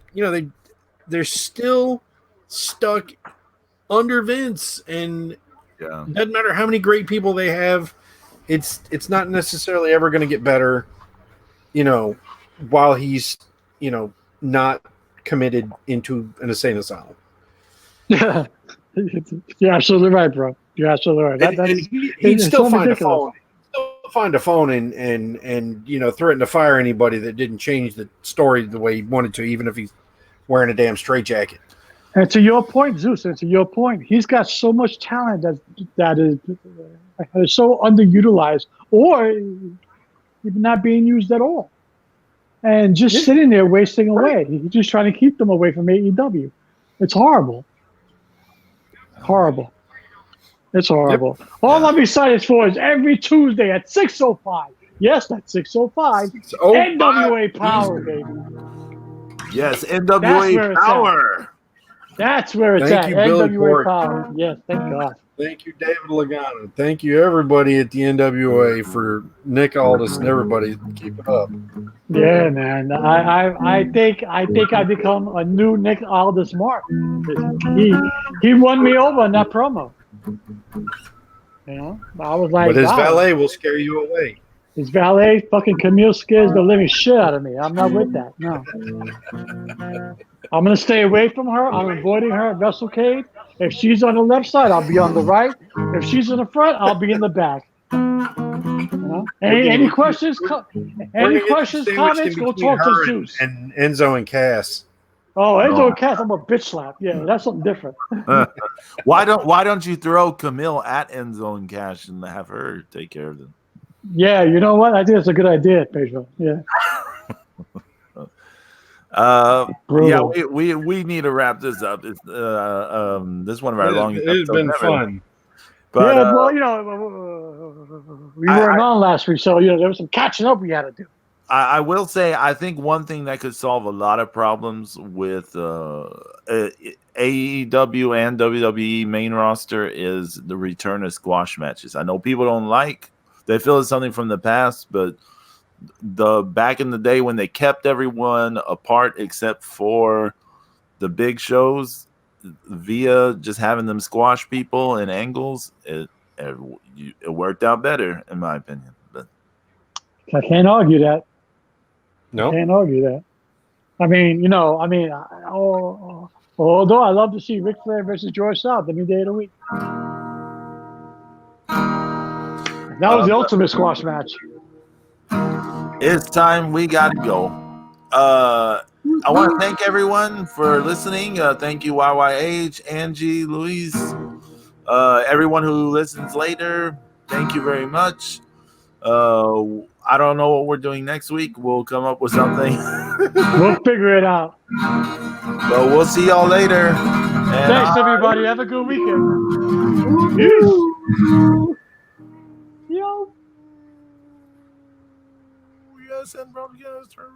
they're still stuck under Vince, and it doesn't matter how many great people they have, it's not necessarily ever going to get better, while he's, not committed into an insane asylum. Yeah, you're absolutely right, bro. You're absolutely right. He'd still find a phone. Find a phone and threaten to fire anybody that didn't change the story the way he wanted to, even if he's wearing a damn straitjacket. And to your point, Zeus, he's got so much talent that is so underutilized or even not being used at all, and just sitting there wasting away. He's just trying to keep them away from AEW. It's horrible. Horrible. It's horrible. Yep. All I'm excited for is every Tuesday at 6:05. Yes, that's 6:05. NWA Power, baby. Yes, NWA Power. That's where it's at. Thank you, NWA Power. Yes, thank God. Thank you, David Lagana. Thank you, everybody at the NWA, for Nick Aldis and everybody. Keep it up. Yeah, man. I think I become a new Nick Aldis Mark. He won me over in that promo. You know, I was like, but his wow. valet will scare you away. His valet, fucking Camille, scares the living shit out of me. I'm not with that. No. I'm going to stay away from her. I'm avoiding her at WrestleCade. If she's on the left side, I'll be on the right. If she's in the front, I'll be in the back. You know? Any questions? Any questions, comments? Go talk to Zeus. And Enzo and Cass. Oh, Enzo and Cass, I'm a bitch slap. Yeah, that's something different. Why don't you throw Camille at Enzo and Cass and have her take care of them? Yeah, you know what? I think it's a good idea, Pedro. Yeah. Yeah, we need to wrap this up. It's this is one of our longest. It's been fun. But, yeah, well, you know, we weren't on last week, so there was some catching up we had to do. I will say, I think one thing that could solve a lot of problems with AEW and WWE main roster is the return of squash matches. I know people they feel it's something from the past, but back in the day when they kept everyone apart except for the big shows via just having them squash people in angles, it worked out better in my opinion. But I can't argue that. No, can't argue that. I mean, although I love to see Ric Flair versus George South any day of the week. That was the ultimate squash match. It's time. We got to go. I want to thank everyone for listening. Thank you, YYH, Angie, Luis, everyone who listens later. Thank you very much. I don't know what we're doing next week. We'll come up with something. We'll figure it out. But we'll see y'all later. And thanks, everybody. Have a good weekend. Peace. Yo. We gotta send broadcasters.